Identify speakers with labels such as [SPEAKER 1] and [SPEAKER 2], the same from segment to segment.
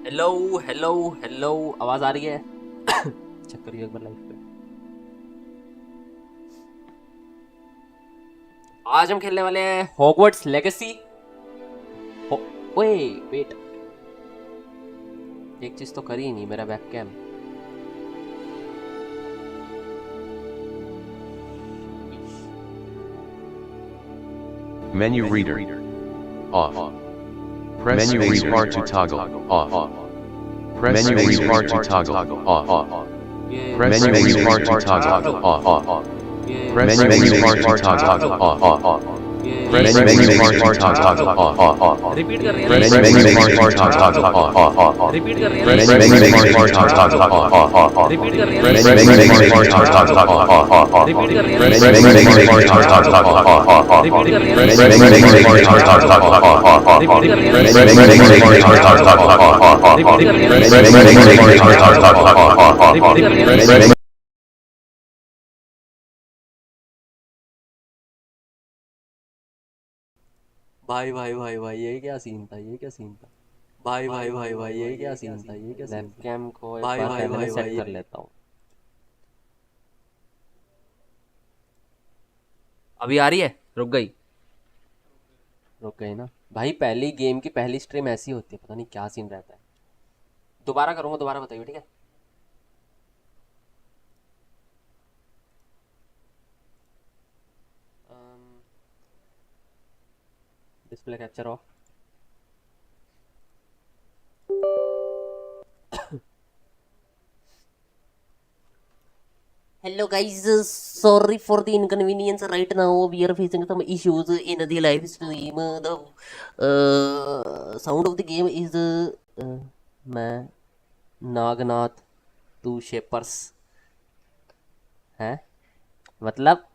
[SPEAKER 1] Hello hello hello, आवाज आ रही है? चेक करिए एक बार लाइव पे। आज हम खेलने वाले हैं हॉगवर्ट्स लेगेसी। ओए वेट, एक चीज तो करी ही नहीं, मेरा webcam.
[SPEAKER 2] Menu reader. Off. Press space bar to toggle. Off. Press space bar to toggle. Off. Press space bar to toggle. Off. Press space bar to toggle. Off. Press space bar to toggle. Off.
[SPEAKER 1] Repeat कर रहे हैं,
[SPEAKER 2] Press space bar to toggle. Off.
[SPEAKER 1] Repeat कर रहे हैं,
[SPEAKER 2] Press space bar to toggle. Off.
[SPEAKER 1] Repeat कर रहे हैं,
[SPEAKER 2] Press space bar to toggle. Off.
[SPEAKER 1] Repeat कर रहे हैं,
[SPEAKER 2] Press space bar to toggle. Off.
[SPEAKER 1] Repeat कर रहे हैं,
[SPEAKER 2] Press space bar to toggle. Off.
[SPEAKER 1] Repeat कर रहे हैं,
[SPEAKER 2] Press space bar to toggle. Off.
[SPEAKER 1] Repeat कर रहे हैं,
[SPEAKER 2] Press space bar to toggle. Off.
[SPEAKER 1] Repeat कर रहे हैं।
[SPEAKER 2] Press space
[SPEAKER 1] भाई भाई भाई भाई, ये क्या सीन था, ये क्या सीन था? भाई भाई भाई भाई, ये क्या सीन था, ये क्या सीन था? वेबकैम को एक
[SPEAKER 3] भाई
[SPEAKER 1] बार
[SPEAKER 3] भाई
[SPEAKER 1] पहले
[SPEAKER 3] भाई
[SPEAKER 1] सेट
[SPEAKER 3] भाई,
[SPEAKER 1] कर लेता हूँ। अभी आ रही है? रुक गई, रुक गई ना भाई। पहली गेम की पहली स्ट्रीम ऐसी होती है, पता नहीं क्या सीन रहता है। दोबारा करूँगा, दोबारा बताइए, ठीक है? Display capture of. Hello guys, sorry for the inconvenience. Right now we are facing some issues in the live stream. The sound of the game is मैं नागनाथ टू शेपर्स है, मतलब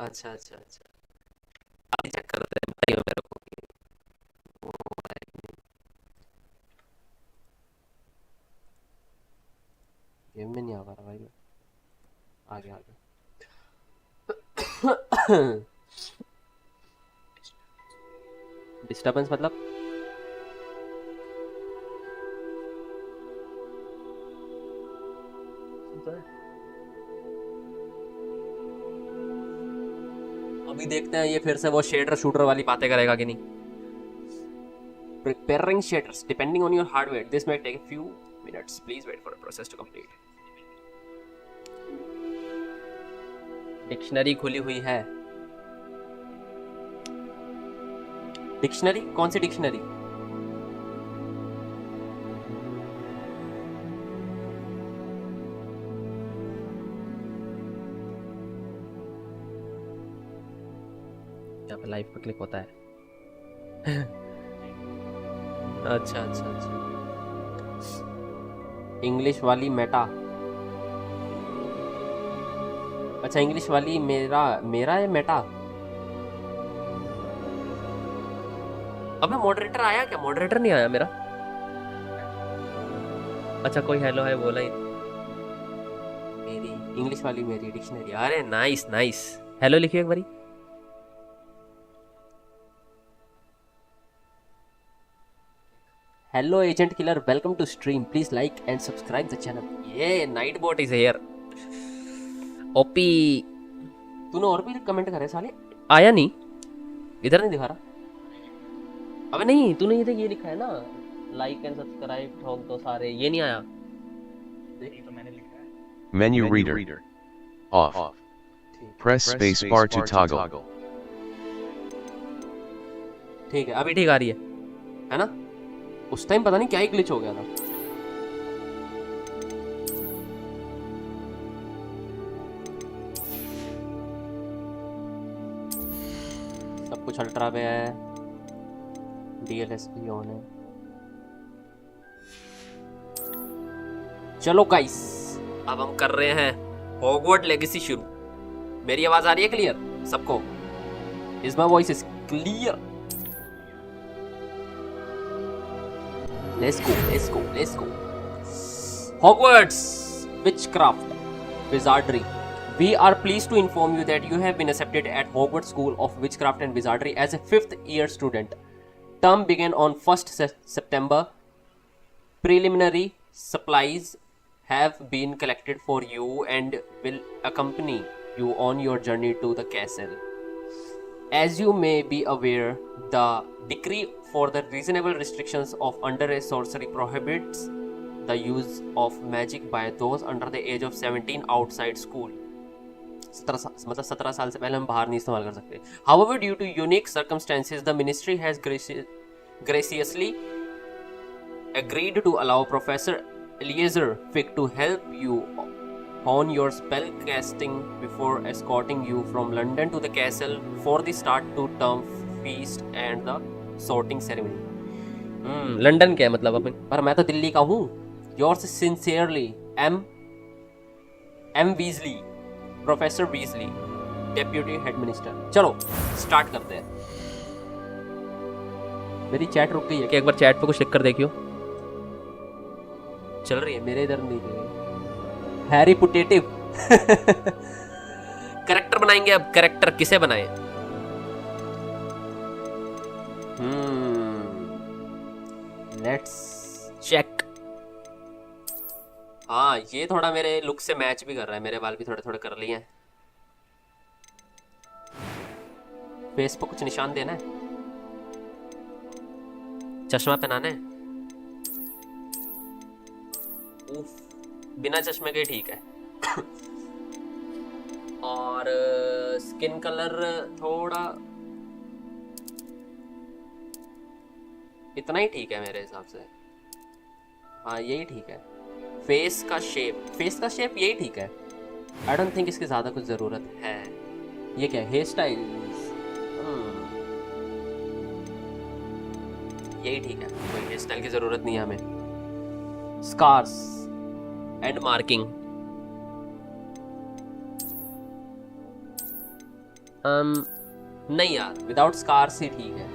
[SPEAKER 1] अच्छा अच्छा अच्छा, अभी चेक करते हैं, बताइए मेरे को। गेम में नहीं आ पा रहा भाई, आगे आगे। डिस्टर्बेंस मतलब अभी देखते हैं ये फिर से वो शेडर शूटर वाली बातें करेगा कि नहीं। Preparing shaders depending on your hardware. This may take a few minutes. Please wait for the process to complete. Dictionary खुली हुई है। डिक्शनरी? कौन सी डिक्शनरी? यहाँ पे लाइव पे क्लिक होता है। अच्छा अच्छा अच्छा, इंग्लिश वाली मेटा। अच्छा, इंग्लिश वाली मेरा मेरा है मेटा। अबे मॉडरेटर आया क्या? मॉडरेटर नहीं आया मेरा। अच्छा, कोई हेलो है बोला ही। मेरी इंग्लिश वाली मेरी डिक्शनरी। अरे नाइस नाइस, हेलो लिखिए एक बारी। Hello Agent Killer, welcome to stream. Please like and subscribe the channel. Yeah, Nightbot is here. OP, तूने और भी कमेंट करे साले? आया नहीं, इधर नहीं दिखा रहा। अबे नहीं, तूने इधर ये लिखा है ना, लाइक एंड सब्सक्राइब ठोक दो सारे, ये नहीं आया। देख तो मैंने लिखा है।
[SPEAKER 2] menu reader. Off. Press space bar to toggle.
[SPEAKER 1] ठीक है, अभी ठीक आ रही है ना? उस टाइम पता नहीं क्या ही ग्लिच हो गया था। सब कुछ अल्ट्रा पे है, DLSP ऑन है। चलो गाइस, अब हम कर रहे हैं हॉगवर्ट लेगेसी शुरू। मेरी आवाज आ रही है क्लियर सबको? Is my voice is clear? Let's go, let's go, let's go. Hogwarts Witchcraft Wizardry. We are pleased to inform you that you have been accepted at Hogwarts School of Witchcraft and Wizardry as a 5th year student. term began on 1st September. Preliminary supplies have been collected for you and will accompany you on your journey to the castle. As you may be aware, the decree for the reasonable restrictions of underage sorcery prohibits the use of magic by those under the age of 17 outside school. 17 साल से पहले हम बाहर नहीं इस्तेमाल कर सकते. However, due to unique circumstances, the ministry has graciously agreed to allow Professor Eliezer Fick to help you on your spell casting before escorting you from London to the castle for the start to term feast and the sorting ceremony. London क्या है मतलब अपन? पर मैं तो दिल्ली का हूँ. Yours sincerely, M. Weasley, professor Weasley, deputy head minister. चलो start करते हैं. मेरी चैट रुक गई है क्या? एक बार चैट पे कुछ लिख कर देखियो. चल रही है, मेरे इधर नहीं गई. Harry putative. कैरेक्टर बनाएंगे अब. कैरेक्टर किसे बनाए? Let's check. हाँ, ये थोड़ा मेरे लुक से मैच भी कर रहा है. मेरे बाल भी थोड़े थोड़े कर लिए हैं. फेस पे कुछ निशान देना है. चश्मा पहनाना है. उफ, बिना चश्मे के ठीक है. और स्किन कलर थोड़ा इतना ही ठीक है मेरे हिसाब से. हाँ, यही ठीक है. फेस का शेप यही ठीक है. आई डोंट थिंक इसकी ज़्यादा कुछ ज़रूरत है. ये क्या है? Hair styles. यही ठीक है. कोई हेयर स्टाइल की ज़रूरत नहीं है हमें. Scars and marking. नहीं यार, विदाउट स्कार्स ही ठीक है.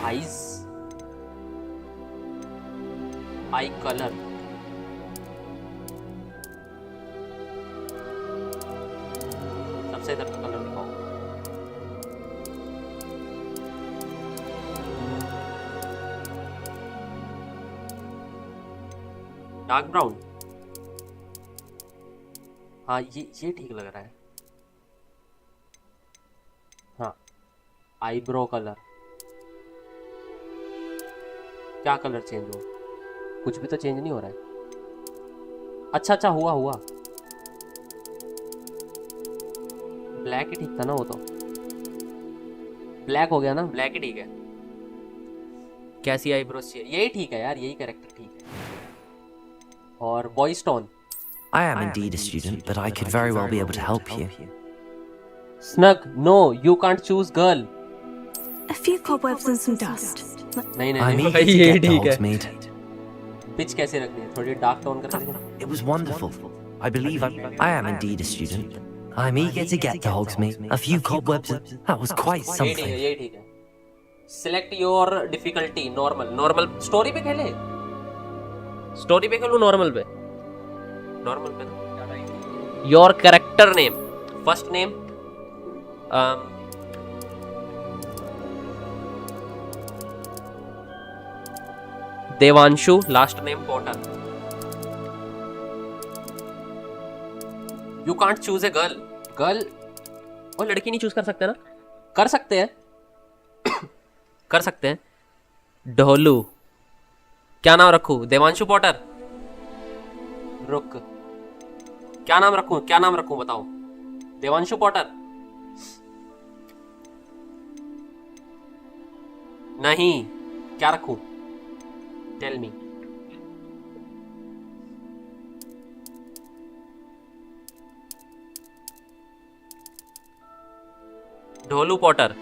[SPEAKER 1] Eyes, eye colour. सबसे इधर का कलर दिखाओ. Dark brown. हाँ, ये ठीक लग रहा है. हाँ, आईब्रो कलर. क्या कलर चेंज हो? कुछ भी तो चेंज नहीं हो रहा है. अच्छा हुआ. ब्लैक ही ठीक था ना? वो तो ब्लैक हो गया ना. ब्लैक ही ठीक है. कैसी आईब्रोज चाहिए? यही ठीक है यार. यही कैरेक्टर ठीक है. और voice tone.
[SPEAKER 3] I am indeed a student, but I could very well be able to help you.
[SPEAKER 1] Snug, no, you can't choose girl.
[SPEAKER 4] A few cobwebs and some dust.
[SPEAKER 1] नहीं
[SPEAKER 3] I'm
[SPEAKER 1] नहीं.
[SPEAKER 3] eager to get the Hogsmeade.
[SPEAKER 1] Pitch कैसे रखनी है? थोड़ी dark tone करके देखो.
[SPEAKER 3] It was wonderful. I believe I am indeed a student. I'm eager to get the Hogsmeade. A few cobwebs. That was quite something.
[SPEAKER 1] यही ठीक है. Select your difficulty. Normal. Story पे खेले. स्टोरी पे खेलूं? Normal पे ना. Your character name. First name Devanshu. Last name Potter. You can't choose a girl. और लड़की नहीं चूज कर सकते ना? कर सकते हैं. ढोलू. क्या नाम रखूं? देवांशु पॉटर. रुक, क्या नाम रखूं बताओ. देवांशु पॉटर. नहीं, क्या रखूं? Tell me. ढोलू पॉटर.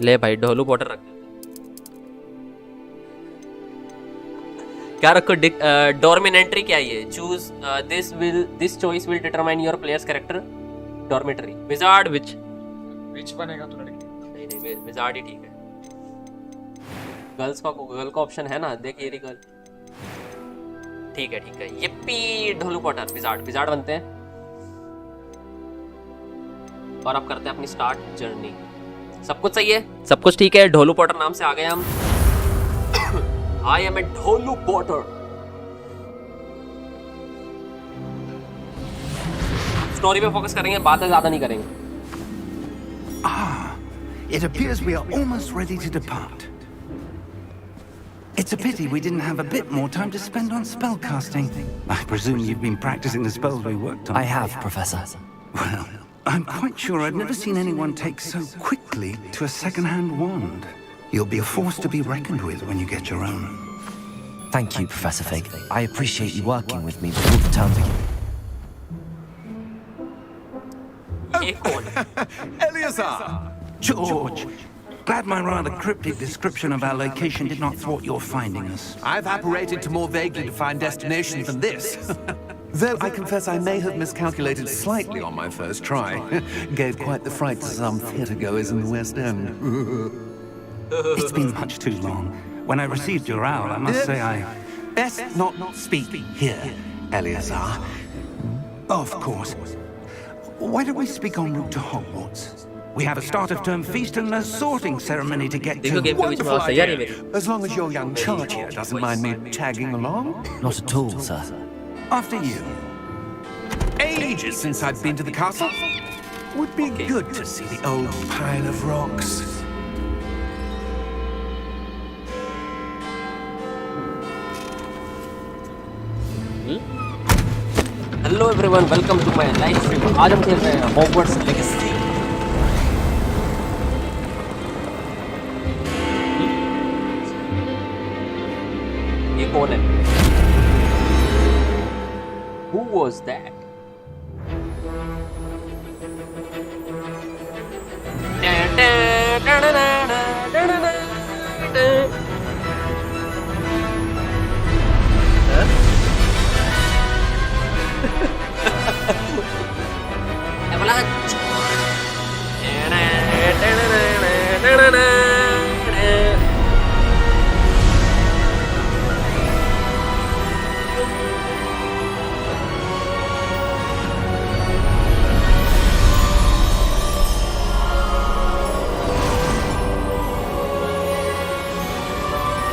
[SPEAKER 1] ले भाई, ढोलू पॉटर रख. क्या रखो? डॉर्मिनेटरी क्या है? Choose this choice will determine your players character. Dormitory. Wizard. Witch बनेगा तो लड़की? नहीं, विजार्ड ही ठीक है. गर्ल का ऑप्शन है ना? देख, ये रही गर्ल. ठीक है. ये ढोलू पॉटर. विजार्ड बनते हैं. और अब करते हैं अपनी स्टार्ट जर्नी. सब कुछ सही है, सब कुछ ठीक है। ढोलू पॉटर नाम से आ गए हम। I am a Dholu Potter. Story पे फोकस करेंगे, बातें ज्यादा नहीं करेंगे।
[SPEAKER 5] It appears we are almost ready to depart. It's a pity we didn't have a bit more time to spend on spellcasting. I presume you've been practicing the spells we worked on.
[SPEAKER 3] I have, Professor.
[SPEAKER 5] Well, I'm quite sure I've never seen anyone take so quickly to a second-hand wand. You'll be a force to be reckoned with when you get your own.
[SPEAKER 3] Thank you, Professor Fig. I appreciate you working with me before the term begins.
[SPEAKER 1] ये कौन है?
[SPEAKER 6] Eleazar!
[SPEAKER 5] George! Glad my rather cryptic description of our location did not thwart your finding us.
[SPEAKER 6] I've apparated to more vaguely defined destinations than this. Though I confess I may have miscalculated slightly on my first try. Gave quite the fright to some theatregoers in the West End.
[SPEAKER 5] It's been much too long. When I received your owl, I must say I...
[SPEAKER 6] Best not speak here, Eleazar.
[SPEAKER 5] Of course. Why don't we speak en route to Hogwarts? We have a start-of-term feast and a sorting ceremony to get
[SPEAKER 1] देखो
[SPEAKER 5] to.
[SPEAKER 1] Game के बीच में आवाज तैयार है मेरी।
[SPEAKER 6] As long as your young charge here doesn't mind me tagging along.
[SPEAKER 3] Not at all, sir.
[SPEAKER 5] After you.
[SPEAKER 6] Ages since I've been to the castle. Would be good to see the old pile of rocks.
[SPEAKER 1] Hello everyone, welcome to my live stream. आज हम खेल रहे हैं Hogwarts legacy. ये कौन है? Who was that? Avalanche.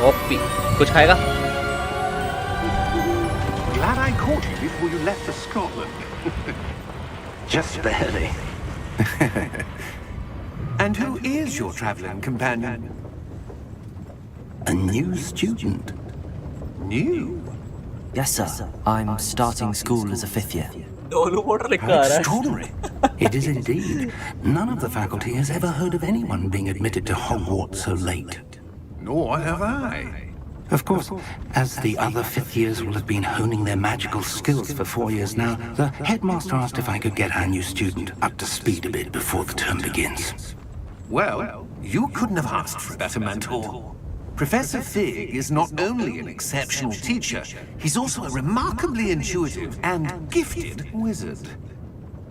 [SPEAKER 1] OP कुछ खाएगा?
[SPEAKER 6] Glad I caught you before you left for Scotland.
[SPEAKER 5] Just barely.
[SPEAKER 6] And who is your travelling companion?
[SPEAKER 5] A new student.
[SPEAKER 6] New?
[SPEAKER 3] Yes, sir. I'm starting school as a 5th year.
[SPEAKER 1] Dholu Potter लिखा
[SPEAKER 6] How
[SPEAKER 1] आ रहा है।
[SPEAKER 6] extraordinary.
[SPEAKER 5] It is indeed. None of the faculty has ever heard of anyone being admitted to Hogwarts so late.
[SPEAKER 6] Nor have I.
[SPEAKER 5] Of course, as the other 5th years will have been honing their magical skills for 4 years now, the headmaster asked if I could get our new student up to speed a bit before the term begins.
[SPEAKER 6] Well, you couldn't have asked for a better mentor. Professor Fig is not only an exceptional teacher, he's also a remarkably intuitive and gifted wizard.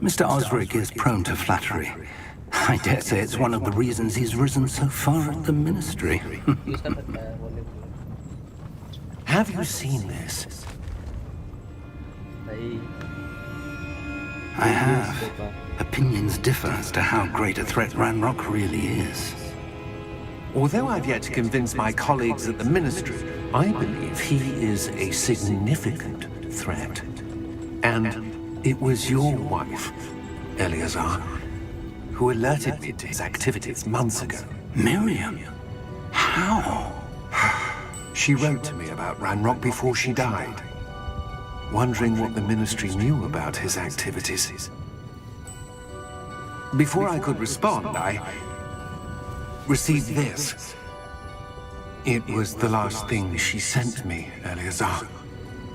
[SPEAKER 5] Mr. Osric is prone to flattery. I dare say it's one of the reasons he's risen so far at the ministry.
[SPEAKER 6] Have you seen this?
[SPEAKER 5] I have. Opinions differ as to how great a threat Ranrock really is.
[SPEAKER 6] Although I've yet to convince my colleagues at the ministry, I believe he is a significant threat. And it was your wife, Eleazar, who alerted me to his activities months ago.
[SPEAKER 5] Miriam? How?
[SPEAKER 6] She wrote to me about Ranrock before she died, wondering what the ministry knew about his activities. Before I could respond, I received this. It was the last thing she sent me, Eleazar.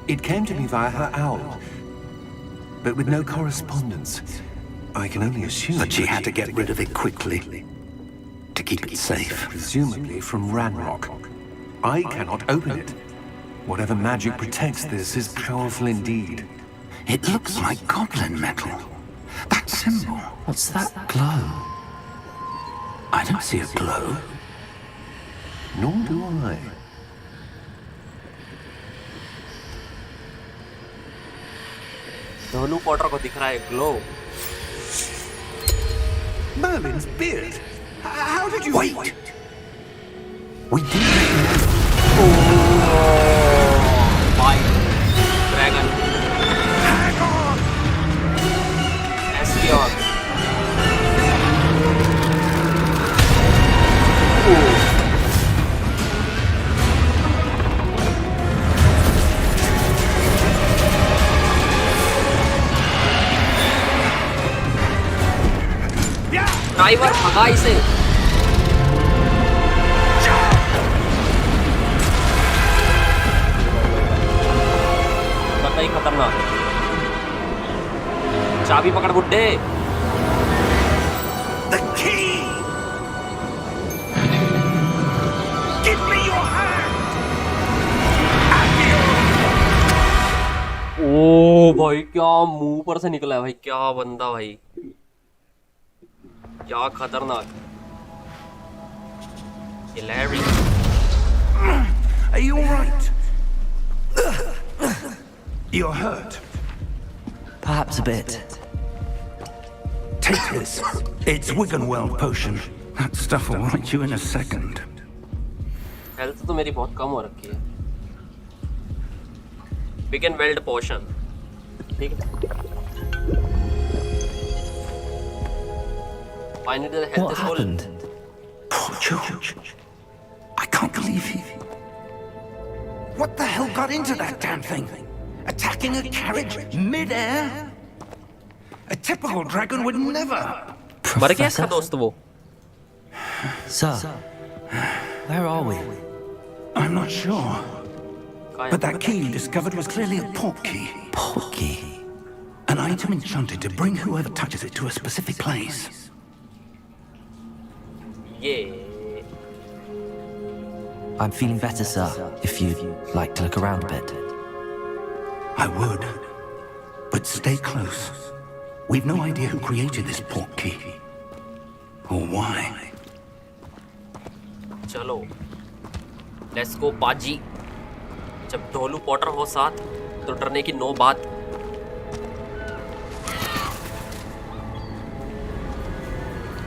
[SPEAKER 6] It came to me via her owl, but with no correspondence. I can only assume
[SPEAKER 5] But she had to get rid of it quickly to keep it safe.
[SPEAKER 6] presumably from Ranrock. I cannot open it. Whatever magic protects this is powerful indeed.
[SPEAKER 5] It looks like goblin metal. That symbol.
[SPEAKER 3] What's that glow?
[SPEAKER 5] I don't see a glow.
[SPEAKER 6] Nor do I.
[SPEAKER 1] Dholu Potter को दिख रहा है glow.
[SPEAKER 6] Merlin's beard.
[SPEAKER 5] How did you... Wait! We did...
[SPEAKER 1] Bye. Dragon.
[SPEAKER 5] Hang on!
[SPEAKER 1] Espeon. Driver भगा इसे। कतई खतरनाक। चाबी पकड़ बुड्ढे।
[SPEAKER 5] The key! Give me your hand!
[SPEAKER 1] ओ भाई क्या मुंह पर से निकला है भाई, क्या बंदा भाई, क्या खतरनाक। Hilarious.
[SPEAKER 5] Are you alright? You're hurt.
[SPEAKER 3] Perhaps a bit.
[SPEAKER 5] Take this. It's Wiggenweld potion. That stuff will right you in a second.
[SPEAKER 1] Health तो मेरी बहुत कम हो रखी है। Wiggenweld potion। ठीक है। Finally the health
[SPEAKER 3] What
[SPEAKER 1] is full.
[SPEAKER 3] happened?
[SPEAKER 5] Poor George. I can't believe he... What the hell got into that damn thing? Attacking a carriage mid-air? A typical dragon would never...
[SPEAKER 1] मर गया इसका दोस्त वो।
[SPEAKER 3] Sir, where are we?
[SPEAKER 5] I'm not sure. But that key you discovered was clearly a port key.
[SPEAKER 3] Port key.
[SPEAKER 5] An item enchanted to bring whoever touches it to a specific place.
[SPEAKER 1] Yeah.
[SPEAKER 3] I'm feeling better, sir, if you'd like to look around a bit.
[SPEAKER 5] I would. But stay close. We've no idea who created this port key. Or why.
[SPEAKER 1] चलो let's go बाजी। जब Dholu Potter हो साथ तो डरने की no बात।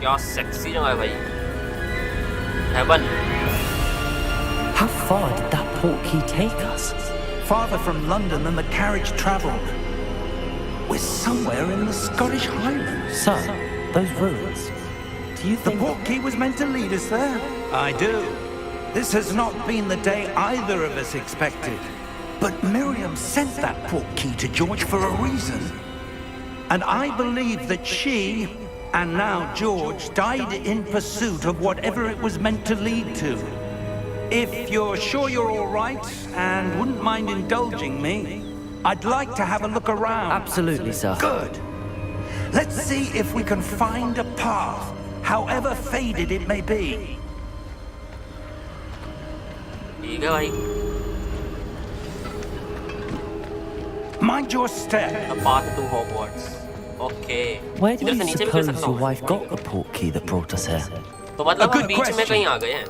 [SPEAKER 1] क्या सेक्सी जगह है भाई। Haven.
[SPEAKER 3] How far did that port key take us?
[SPEAKER 5] Farther from London than the carriage travelled. We're somewhere in the Scottish Highlands.
[SPEAKER 3] Sir, those ruins. Do you
[SPEAKER 5] The
[SPEAKER 3] think...
[SPEAKER 5] port key was meant to lead us there? I do. This has not been the day either of us expected. But Miriam sent that port key to George for a reason. And I believe that she, and now George, died in pursuit of whatever it was meant to lead to. If you're sure you're all right and wouldn't mind indulging me, I'd like to have a look around.
[SPEAKER 3] Absolutely, sir.
[SPEAKER 5] Good. Let's see if we can find a path, however faded it may be.
[SPEAKER 1] ठीक है भाई।
[SPEAKER 5] Mind your step.
[SPEAKER 1] The path to Hogwarts. Okay.
[SPEAKER 3] Where do
[SPEAKER 1] इधर से
[SPEAKER 3] you
[SPEAKER 1] नीचे भी कर
[SPEAKER 3] suppose
[SPEAKER 1] सकता
[SPEAKER 3] your
[SPEAKER 1] हूँ।
[SPEAKER 3] wife got the port key that brought us here?
[SPEAKER 1] तो मतलब
[SPEAKER 5] A
[SPEAKER 1] हम
[SPEAKER 5] good
[SPEAKER 1] बीच में
[SPEAKER 5] question.
[SPEAKER 1] कहीं आ गए हैं।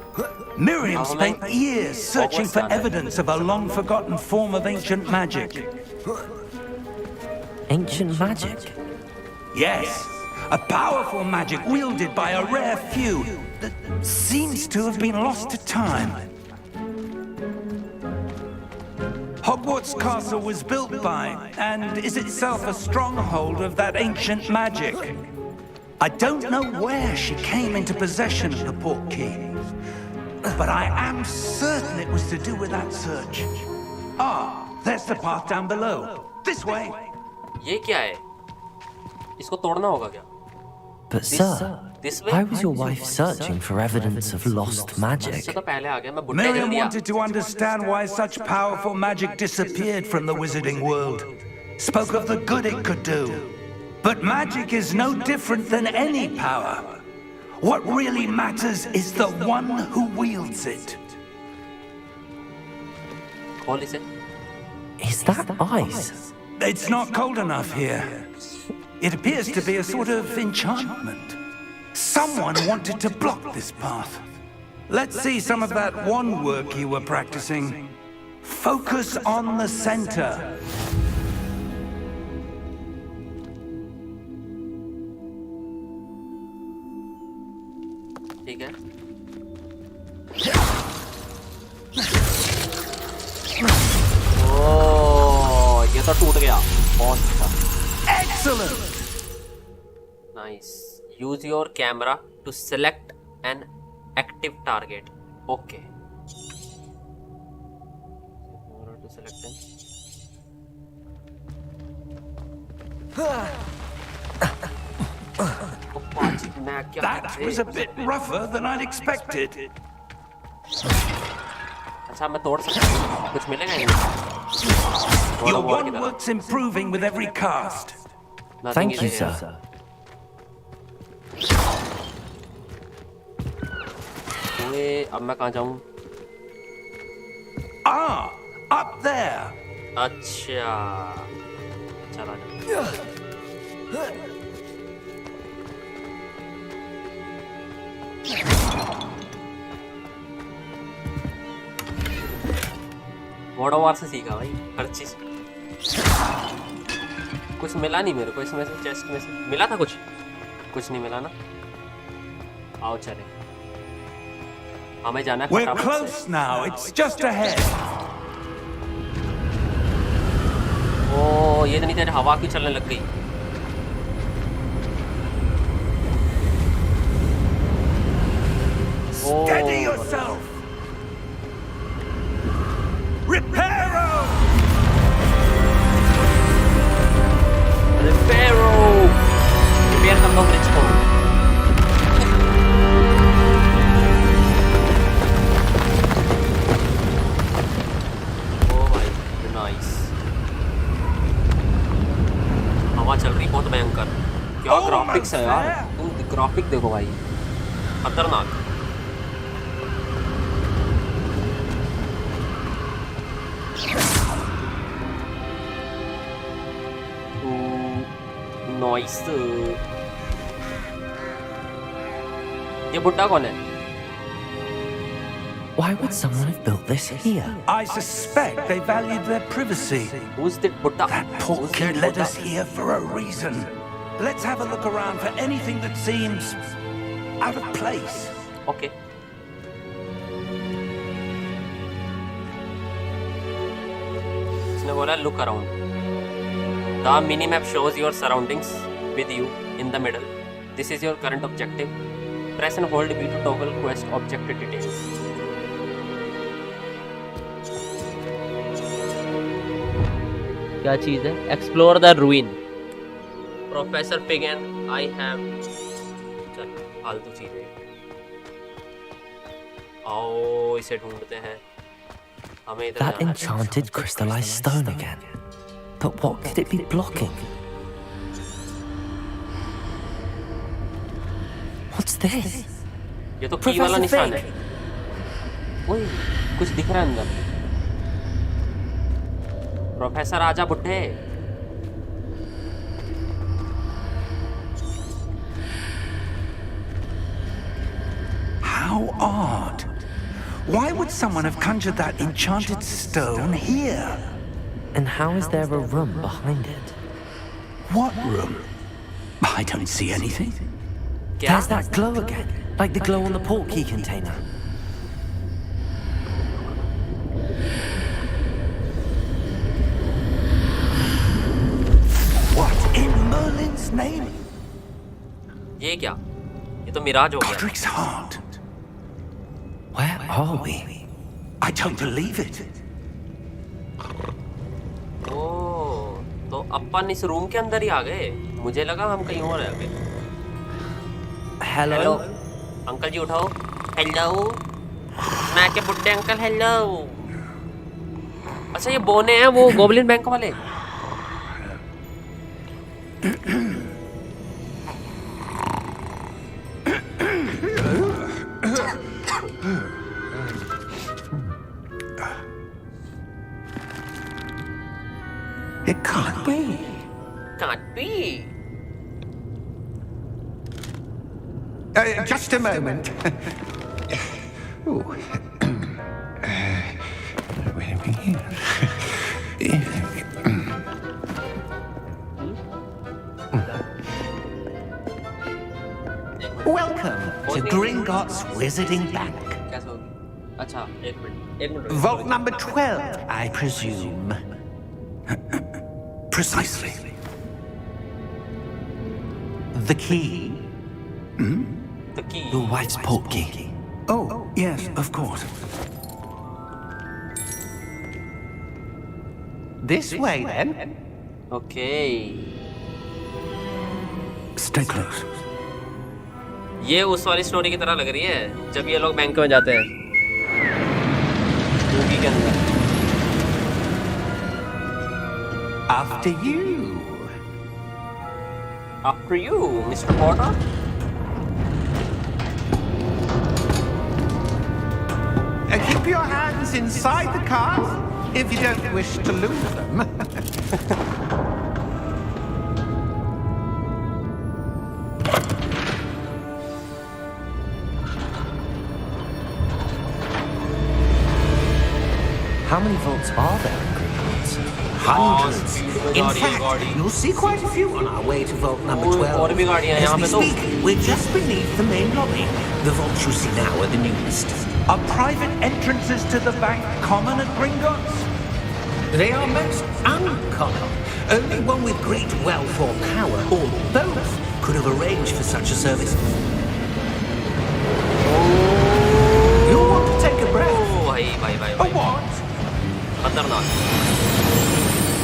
[SPEAKER 5] Miriam spent years searching for evidence of a long-forgotten form of ancient magic.
[SPEAKER 3] Ancient magic?
[SPEAKER 5] Yes, a powerful magic wielded by a rare few that seems to have been lost to time. Hogwarts Castle was built by, and is itself a stronghold of that ancient magic. I don't know where she came into possession of the port key, but I am certain it was to do with that search. Ah, there's the path down below. This way.
[SPEAKER 1] ये क्या है? इसको तोड़ना होगा क्या?
[SPEAKER 3] But sir,
[SPEAKER 1] This way?
[SPEAKER 3] why was your wife searching for evidence of lost
[SPEAKER 1] इससे
[SPEAKER 3] magic?
[SPEAKER 1] तो पहले आ गया मैं बुड्ढे कर
[SPEAKER 5] Miriam
[SPEAKER 1] दिया।
[SPEAKER 5] wanted to understand why such powerful magic disappeared from the wizarding world. Spoke of the good it could do. But magic is no different than any power. What really matters is the one who wields it.
[SPEAKER 1] खोल इसे।
[SPEAKER 3] Is that ice?
[SPEAKER 5] It's not cold enough here. It appears to be a sort of enchantment. Someone wanted to block this path. Let's see some of that wand work you were practicing. Focus on the center.
[SPEAKER 1] तो टूट गया। बहुत अच्छा।
[SPEAKER 5] Excellent!
[SPEAKER 1] Nice. Use your camera to select an active target. Okay. Camera to select an.
[SPEAKER 5] That was a bit rougher than I'd expected.
[SPEAKER 1] अच्छा मैं तोड़ सकता हूँ, कुछ मिलेगा इनमें?
[SPEAKER 5] Your one work's improving with every cast.
[SPEAKER 3] Thank you, sir.
[SPEAKER 1] ओए, अब मैं कहाँ जाऊँ?
[SPEAKER 5] Ah, up there.
[SPEAKER 1] अच्छा, चला जा। गॉड ऑफ वार से सीखा भाई हर चीज। कुछ मिला नहीं मेरे को इसमें से, चेस्ट में से मिला था कुछ नहीं मिला ना। आओ चले, हमें जाना है
[SPEAKER 5] We're
[SPEAKER 1] फटाफट
[SPEAKER 5] close
[SPEAKER 1] से।
[SPEAKER 5] now. It's just ahead.
[SPEAKER 1] ओ ये तो नहीं तेरे हवा क्यों चलने लग गई?
[SPEAKER 5] Steady yourself. Reparo!
[SPEAKER 1] रिपेयर कर लो ब्रिज को। ओ भाई नाइस, हवा चल रही बहुत भयंकर। क्या ग्राफिक्स है यार, तुम ग्राफिक देखो भाई, खतरनाक। नॉइस। ये बुड्ढा कौन है?
[SPEAKER 3] Why would someone have built this here?
[SPEAKER 5] I suspect they valued their privacy.
[SPEAKER 1] Who's that बुड्ढा?
[SPEAKER 5] That portkey led us here for a reason. Let's have a look around for anything that seems out of place.
[SPEAKER 1] Okay. इसने बोला look around. The minimap shows your surroundings with you in the middle. This is your current objective. Press and hold B to toggle quest object details. क्या चीज है? Explore the ruin. Professor Pig and I have. चल फालतू चीजें। आओ इसे ढूंढते हैं। हमें इधर
[SPEAKER 3] That
[SPEAKER 1] जाना है।
[SPEAKER 3] enchanted crystallized stone again. But what could it be blocking? What's this?
[SPEAKER 1] ये तो की वाला निशान है। ओए कुछ दिख रहा है अंदर। प्रोफेसर आजा बुड्ढे।
[SPEAKER 5] How odd. Why would someone have conjured that enchanted stone here?
[SPEAKER 3] And how is there a room behind it?
[SPEAKER 5] What room? I don't see anything.
[SPEAKER 1] क्या?
[SPEAKER 3] There's that glow again, like the glow on the portkey container.
[SPEAKER 5] What in Merlin's name?
[SPEAKER 1] ये क्या? ये तो मिराज हो गया।
[SPEAKER 5] Godric's heart.
[SPEAKER 3] Where are we?
[SPEAKER 5] I don't believe it.
[SPEAKER 1] ओह, तो अपन इस room के अंदर ही आ गए। मुझे लगा हम कहीं और आ गए।
[SPEAKER 3] Hello?
[SPEAKER 1] अंकल जी उठाओ। हेलो, मैं के बुड्ढे अंकल हेलो। अच्छा ये बोने हैं वो गोबलिन बैंक वाले।
[SPEAKER 5] It can't be.
[SPEAKER 1] Can't be.
[SPEAKER 5] Just a moment. Ooh. Where are we here? Welcome to Gringotts Wizarding Bank.
[SPEAKER 1] कैसे होगी? अच्छा एक minute
[SPEAKER 5] Vault number 12, I presume. Precisely. The key?
[SPEAKER 1] The key.
[SPEAKER 3] Your wife's portkey.
[SPEAKER 5] Oh, yes, of course. This way, then.
[SPEAKER 1] Okay.
[SPEAKER 5] Stay close.
[SPEAKER 1] ये उस वाली story की तरह लग रही है जब ये लोग बैंक में जाते हैं मूवी के अंदर।
[SPEAKER 5] After you.
[SPEAKER 1] After you, Mr. Potter.
[SPEAKER 5] Keep your hands inside the cars if you don't wish to lose them.
[SPEAKER 3] How many vaults are there in Gringotts?
[SPEAKER 5] Hundreds. In
[SPEAKER 1] गाड़ी है, गाड़ी।
[SPEAKER 5] fact, you'll see quite a few on our way to vault number
[SPEAKER 1] और-
[SPEAKER 5] 12.
[SPEAKER 1] और भी गाड़ियाँ हैं
[SPEAKER 5] As
[SPEAKER 1] यहाँ
[SPEAKER 5] we
[SPEAKER 1] पे तो।
[SPEAKER 5] speak, we're just beneath the main lobby. The vaults you see now are the newest. Are private entrances to the bank common at Gringotts? They are most uncommon. Only one with great wealth or power, or both, could have arranged for such a service. You'll want to take a breath.
[SPEAKER 1] ओ भाई
[SPEAKER 5] A what?
[SPEAKER 1] खतरनाक।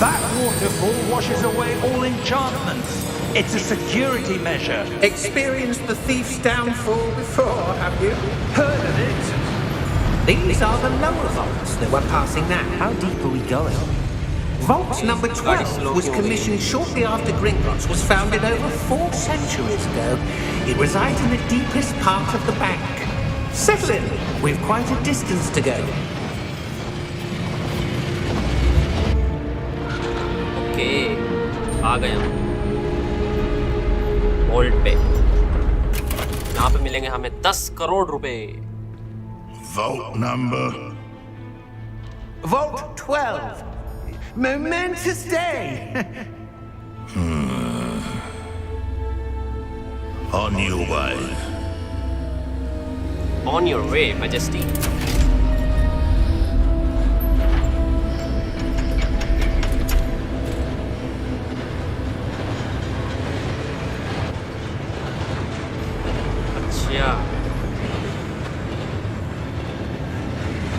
[SPEAKER 5] That waterfall washes away all enchantments. It's a security measure. Experienced the thief's downfall before, have you? Heard of it? These are the lower vaults that we're passing now.
[SPEAKER 3] How deep are we going?
[SPEAKER 5] Vault number 12 was commissioned shortly after Gringotts was founded over 4 centuries ago. It resides in the deepest part of the bank. Settle in. We've quite a distance to go.
[SPEAKER 1] Okay आ गए हम hold पे। यहाँ पे मिलेंगे हमें 10 करोड़ रुपए।
[SPEAKER 7] Vault number.
[SPEAKER 5] Vault 12. Momentous day.
[SPEAKER 7] On your way.
[SPEAKER 1] On your way, Majesty. अच्छा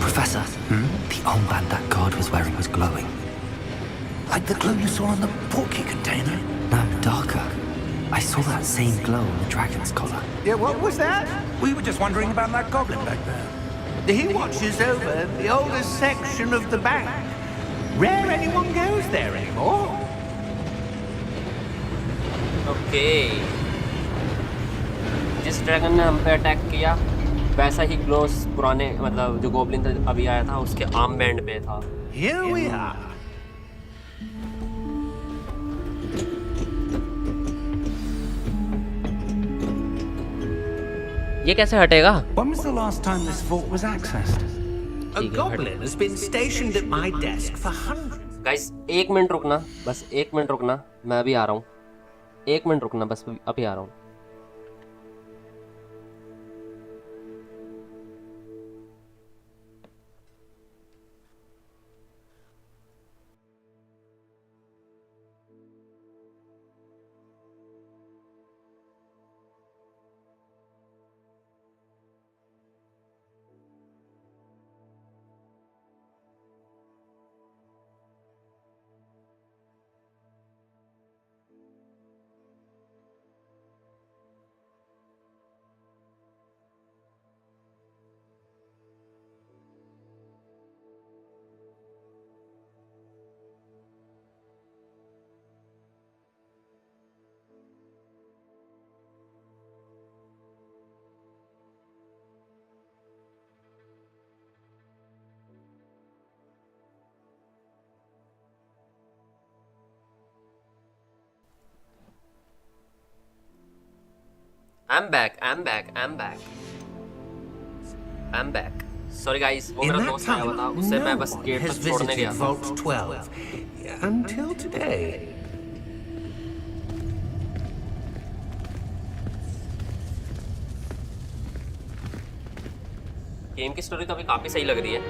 [SPEAKER 3] Professor, the armband that guard was wearing was glowing.
[SPEAKER 5] Like the glow you saw on the portkey container.
[SPEAKER 3] No, darker. I saw that same glow on the dragon's collar.
[SPEAKER 5] Yeah, what was that? We were just wondering about that goblin back there. He watches over the oldest section of the bank. Rare anyone goes there anymore.
[SPEAKER 1] Okay जिस dragon ने हम पे attack किया वैसा ही gloss पुराने मतलब जो goblin अभी आया था उसके आर्म बैंड पे था।
[SPEAKER 5] Here we are.
[SPEAKER 1] ये कैसे हटेगा?
[SPEAKER 5] When was the last time this vault was accessed? A
[SPEAKER 1] ठीक है,
[SPEAKER 5] goblin has been stationed at my desk for hundreds.
[SPEAKER 1] Guys 1 minute रुकना, बस 1 मिनट रुकना, मैं अभी आ रहा हूँ। 1 मिनट रुकना, बस अभी आ रहा हूँ। I'm back. Sorry guys, वो
[SPEAKER 5] In
[SPEAKER 1] मेरा
[SPEAKER 5] that
[SPEAKER 1] दोस्त आया हुआ था,
[SPEAKER 5] time,
[SPEAKER 1] उससे
[SPEAKER 5] no
[SPEAKER 1] मैं बस
[SPEAKER 5] one
[SPEAKER 1] गेट
[SPEAKER 5] has
[SPEAKER 1] तक छोड़ने
[SPEAKER 5] visited
[SPEAKER 1] गया था।
[SPEAKER 5] Vault 12 until today.
[SPEAKER 1] गेम की स्टोरी तो अभी काफी सही लग रही है।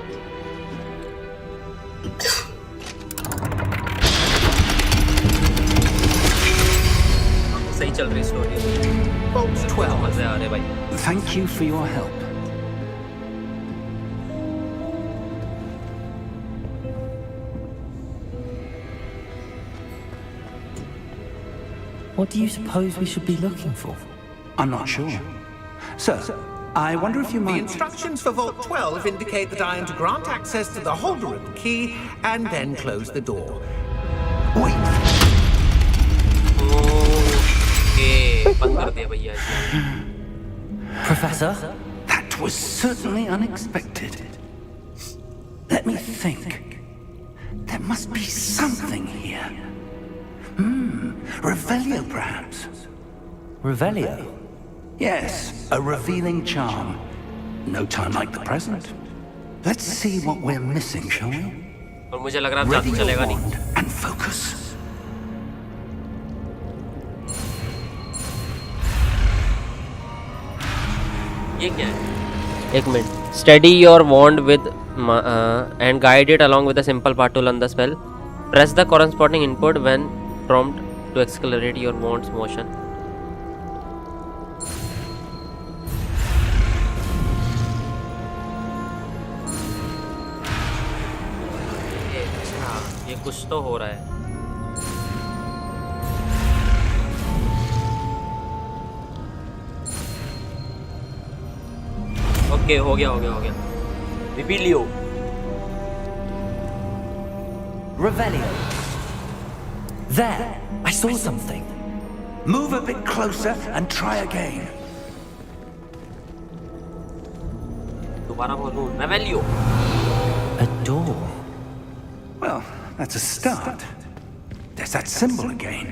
[SPEAKER 1] चल रही स्टोरी।
[SPEAKER 5] Vault 12.
[SPEAKER 1] मजे आ रहे भाई।
[SPEAKER 5] Thank you for your help.
[SPEAKER 3] What do you suppose we should be looking for?
[SPEAKER 5] I'm not sure. Sir, I wonder if you
[SPEAKER 6] The
[SPEAKER 5] might...
[SPEAKER 6] instructions for Vault 12 indicate that I am to grant access to the holder of the key and then close the door.
[SPEAKER 5] Wait,
[SPEAKER 1] okay, बंद कर दिया भैया इसने।
[SPEAKER 3] Professor?
[SPEAKER 5] that was certainly unexpected. Let me think. There must be something here. Revelio, perhaps.
[SPEAKER 3] Revelio?
[SPEAKER 5] Yes, a revealing charm. No time like the present. Let's see what we're missing, shall we?
[SPEAKER 1] और मुझे लग रहा है
[SPEAKER 5] Ready
[SPEAKER 1] जादू
[SPEAKER 5] your
[SPEAKER 1] चलेगा नहीं।
[SPEAKER 5] wand and focus.
[SPEAKER 1] ये क्या है? एक minute. Steady your wand with and guide it along with a simple path to learn the spell. Press the corresponding input when prompt to accelerate your wand's motion. ये कुछ तो हो रहा है। ओके, हो गया। रिवीलियो।
[SPEAKER 3] Revelio. There! I saw something.
[SPEAKER 5] Move a bit closer and try again.
[SPEAKER 1] दोबारा बोलूं, रिवीलियो।
[SPEAKER 3] A door.
[SPEAKER 5] Well, that's a start. There's that symbol again.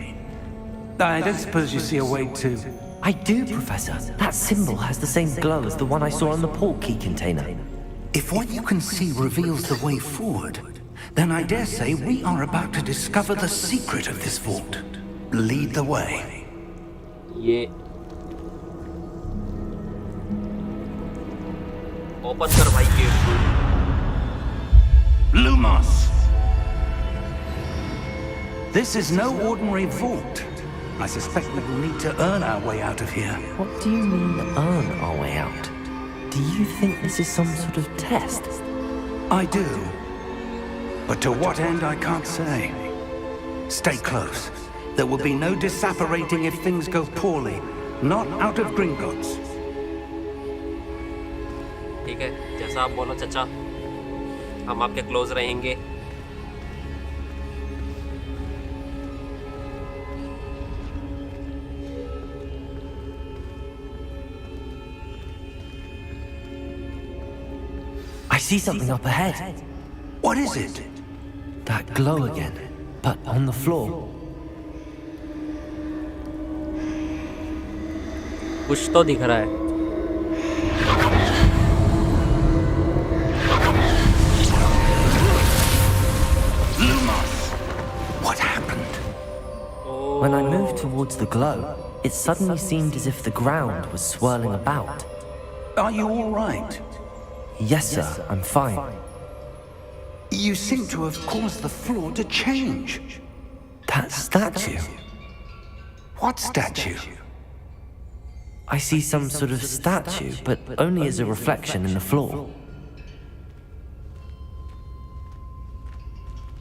[SPEAKER 5] I don't suppose you see a way to...
[SPEAKER 3] I do, Professor. That symbol has the same glow as the one I saw on the port key container.
[SPEAKER 5] If what you can see reveals the way forward, then I dare say we are about to discover the secret of this vault. Lead the way.
[SPEAKER 1] ये open कर भाई gate.
[SPEAKER 5] Lumos! This is no ordinary vault. I suspect we will need to earn our way out of here.
[SPEAKER 3] What do you mean, earn our way out? Do you think this is some sort of test?
[SPEAKER 5] I do. But to what end, I can't say. Stay close. There will be no disapparating if things go poorly. Not out of Gringotts.
[SPEAKER 1] ठीक है, जैसा आप बोलो चाचा, हम आपके close रहेंगे।
[SPEAKER 3] I see something up ahead.
[SPEAKER 5] What is it?
[SPEAKER 3] That glow again, but on the floor.
[SPEAKER 1] कुछ तो दिख रहा है।
[SPEAKER 5] Lumos! What happened?
[SPEAKER 3] When I moved towards the glow, it suddenly seemed as if the ground was swirling about.
[SPEAKER 5] Are you all right?
[SPEAKER 3] Yes, sir, I'm fine.
[SPEAKER 5] You seem to have caused the floor to change.
[SPEAKER 3] That statue.
[SPEAKER 5] What statue?
[SPEAKER 3] I see some sort of statue, but only as a reflection in the floor.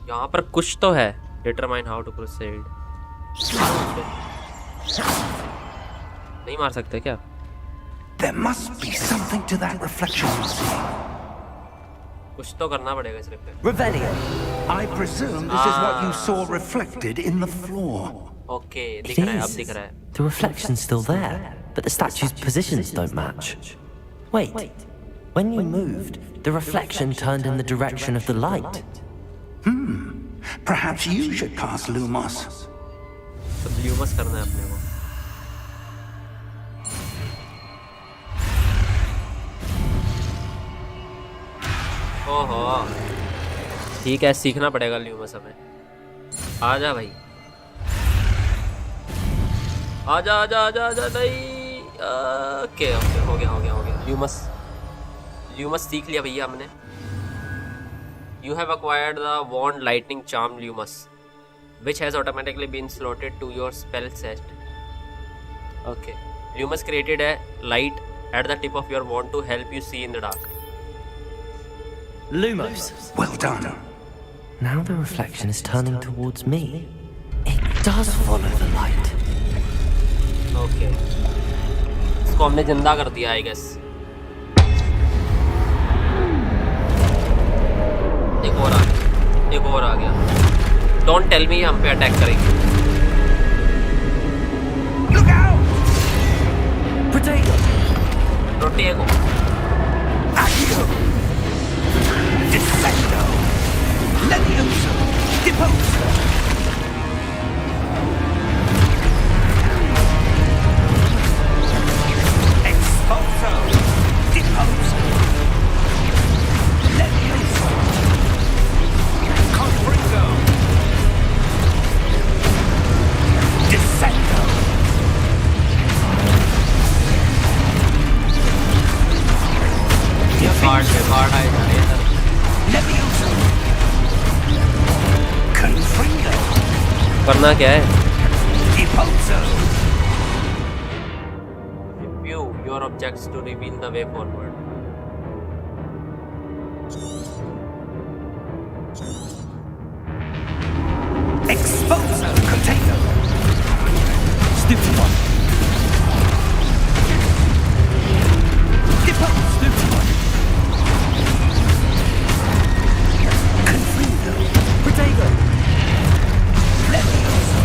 [SPEAKER 1] यहाँ पर कुछ तो है। Determine how to proceed. नहीं मार सकते क्या?
[SPEAKER 5] There must be something to that reflection you see.
[SPEAKER 1] कुछ तो करना पड़ेगा इस पे।
[SPEAKER 3] Revelio.
[SPEAKER 5] I presume this is what you saw reflected in the floor.
[SPEAKER 1] Okay,
[SPEAKER 3] It
[SPEAKER 1] दिख रहा है, अब
[SPEAKER 3] is.
[SPEAKER 1] दिख रहा है।
[SPEAKER 3] The reflection's still there, but the statue's positions don't match. Wait, when you moved, the reflection turned in the direction of the light.
[SPEAKER 5] Perhaps you should cast Lumos.
[SPEAKER 1] तो ल्यूमस करना है अपने को। ओहो, ठीक है, सीखना पड़ेगा ल्यूमस हमें। आजा भाई, आजा आजा आजा आजा नहीं। ओके ओके, हो गया। ल्यूमस सीख लिया भैया हमने। You have acquired the wand lightning charm Lumus, which has automatically been slotted to your spell set. Okay. Lumos created a light at the tip of your wand to help you see in the dark.
[SPEAKER 3] Lumos.
[SPEAKER 5] Well done.
[SPEAKER 3] Now the reflection is turning towards me. It does follow the light.
[SPEAKER 1] Okay. इसको हमने जिंदा कर दिया, I guess. एक और आ गया. Don't tell me हम पे अटैक करेंगे.
[SPEAKER 5] Look out!
[SPEAKER 3] Potato.
[SPEAKER 1] Protego.
[SPEAKER 5] Accio! Descendo! Levioso! Deposo! Expulso! Deposo! Levioso! Confringo! Descendo!
[SPEAKER 1] Guard आएगा इधर.
[SPEAKER 5] Levioso! Confringo!
[SPEAKER 1] करना क्या है?
[SPEAKER 5] Deposo!
[SPEAKER 1] View your objects to reveal the way forward.
[SPEAKER 5] Expulso! Potato! Stupid one! Depose! Stupid one! Confringo!
[SPEAKER 3] Potato.
[SPEAKER 5] Levioso!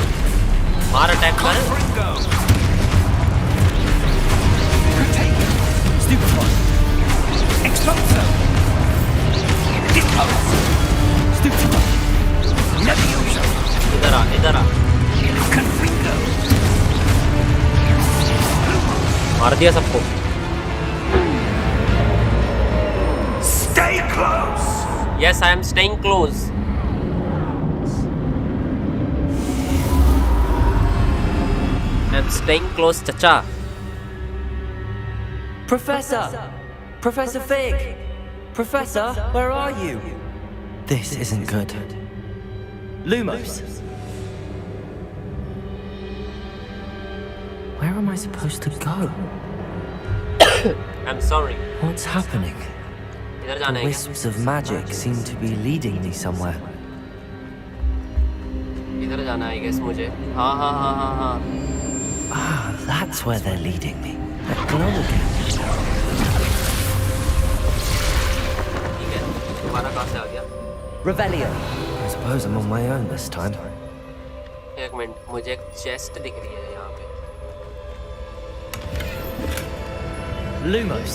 [SPEAKER 1] मार attack कर.
[SPEAKER 5] Confringo! Potato! Stupid one! Expulso! Depose! Stupid one! Levioso!
[SPEAKER 1] इधर आ.
[SPEAKER 5] Confringo!
[SPEAKER 1] मार दिया सबको.
[SPEAKER 5] Stay close!
[SPEAKER 1] Yes, I am staying close. I'm staying close, chacha.
[SPEAKER 3] Professor! Professor Fig! Professor, where are you? This isn't good. Lumos! Where am I supposed to go?
[SPEAKER 1] I'm sorry.
[SPEAKER 3] What's happening?
[SPEAKER 1] इधर
[SPEAKER 3] The
[SPEAKER 1] जाना है क्या?
[SPEAKER 3] wisps of magic seem to be leading me somewhere.
[SPEAKER 1] इधर जाना है, I guess मुझे. हाँ.
[SPEAKER 3] Ah, that's where they're leading me. That glow again.
[SPEAKER 1] ठीक है. तुम्हारा कहाँ से आ गया?
[SPEAKER 3] Revelio. I suppose I'm on my own this time.
[SPEAKER 1] एक मिनट, मुझे एक चेस्ट दिख रही है यहाँ पे.
[SPEAKER 3] Lumos.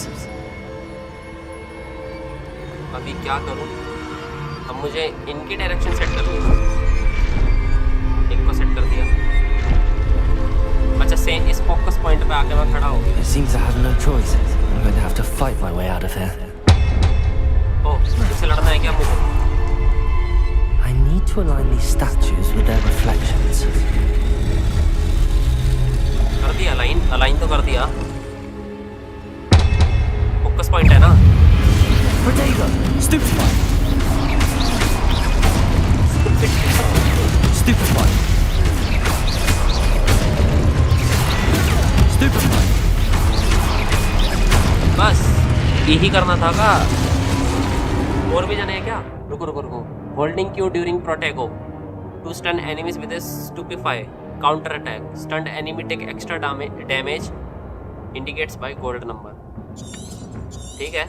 [SPEAKER 1] अभी क्या करूँ? अब मुझे इनकी डायरेक्शन सेट करनी है. एक को सेट कर दिया. अच्छा, सेम इस फोकस पॉइंट पे आके मैं खड़ा हो गया.
[SPEAKER 3] It seems I have no choice. I'm going to have to fight my way out of here.
[SPEAKER 1] ओह, इससे लड़ना है क्या मुझे?
[SPEAKER 3] I need to align these statues with their reflections.
[SPEAKER 1] कर दिया अलाइन तो कर दिया. फोकस पॉइंट है ना.
[SPEAKER 3] Potato!
[SPEAKER 5] Stupid one! Stupid one! Stupid one!
[SPEAKER 1] बस यही करना था का. और भी जाने हैं क्या? रुको. Holding Q during Protego to stun enemies with a stupefy counter attack. Stunned enemy take extra damage indicates by gold number. ठीक है.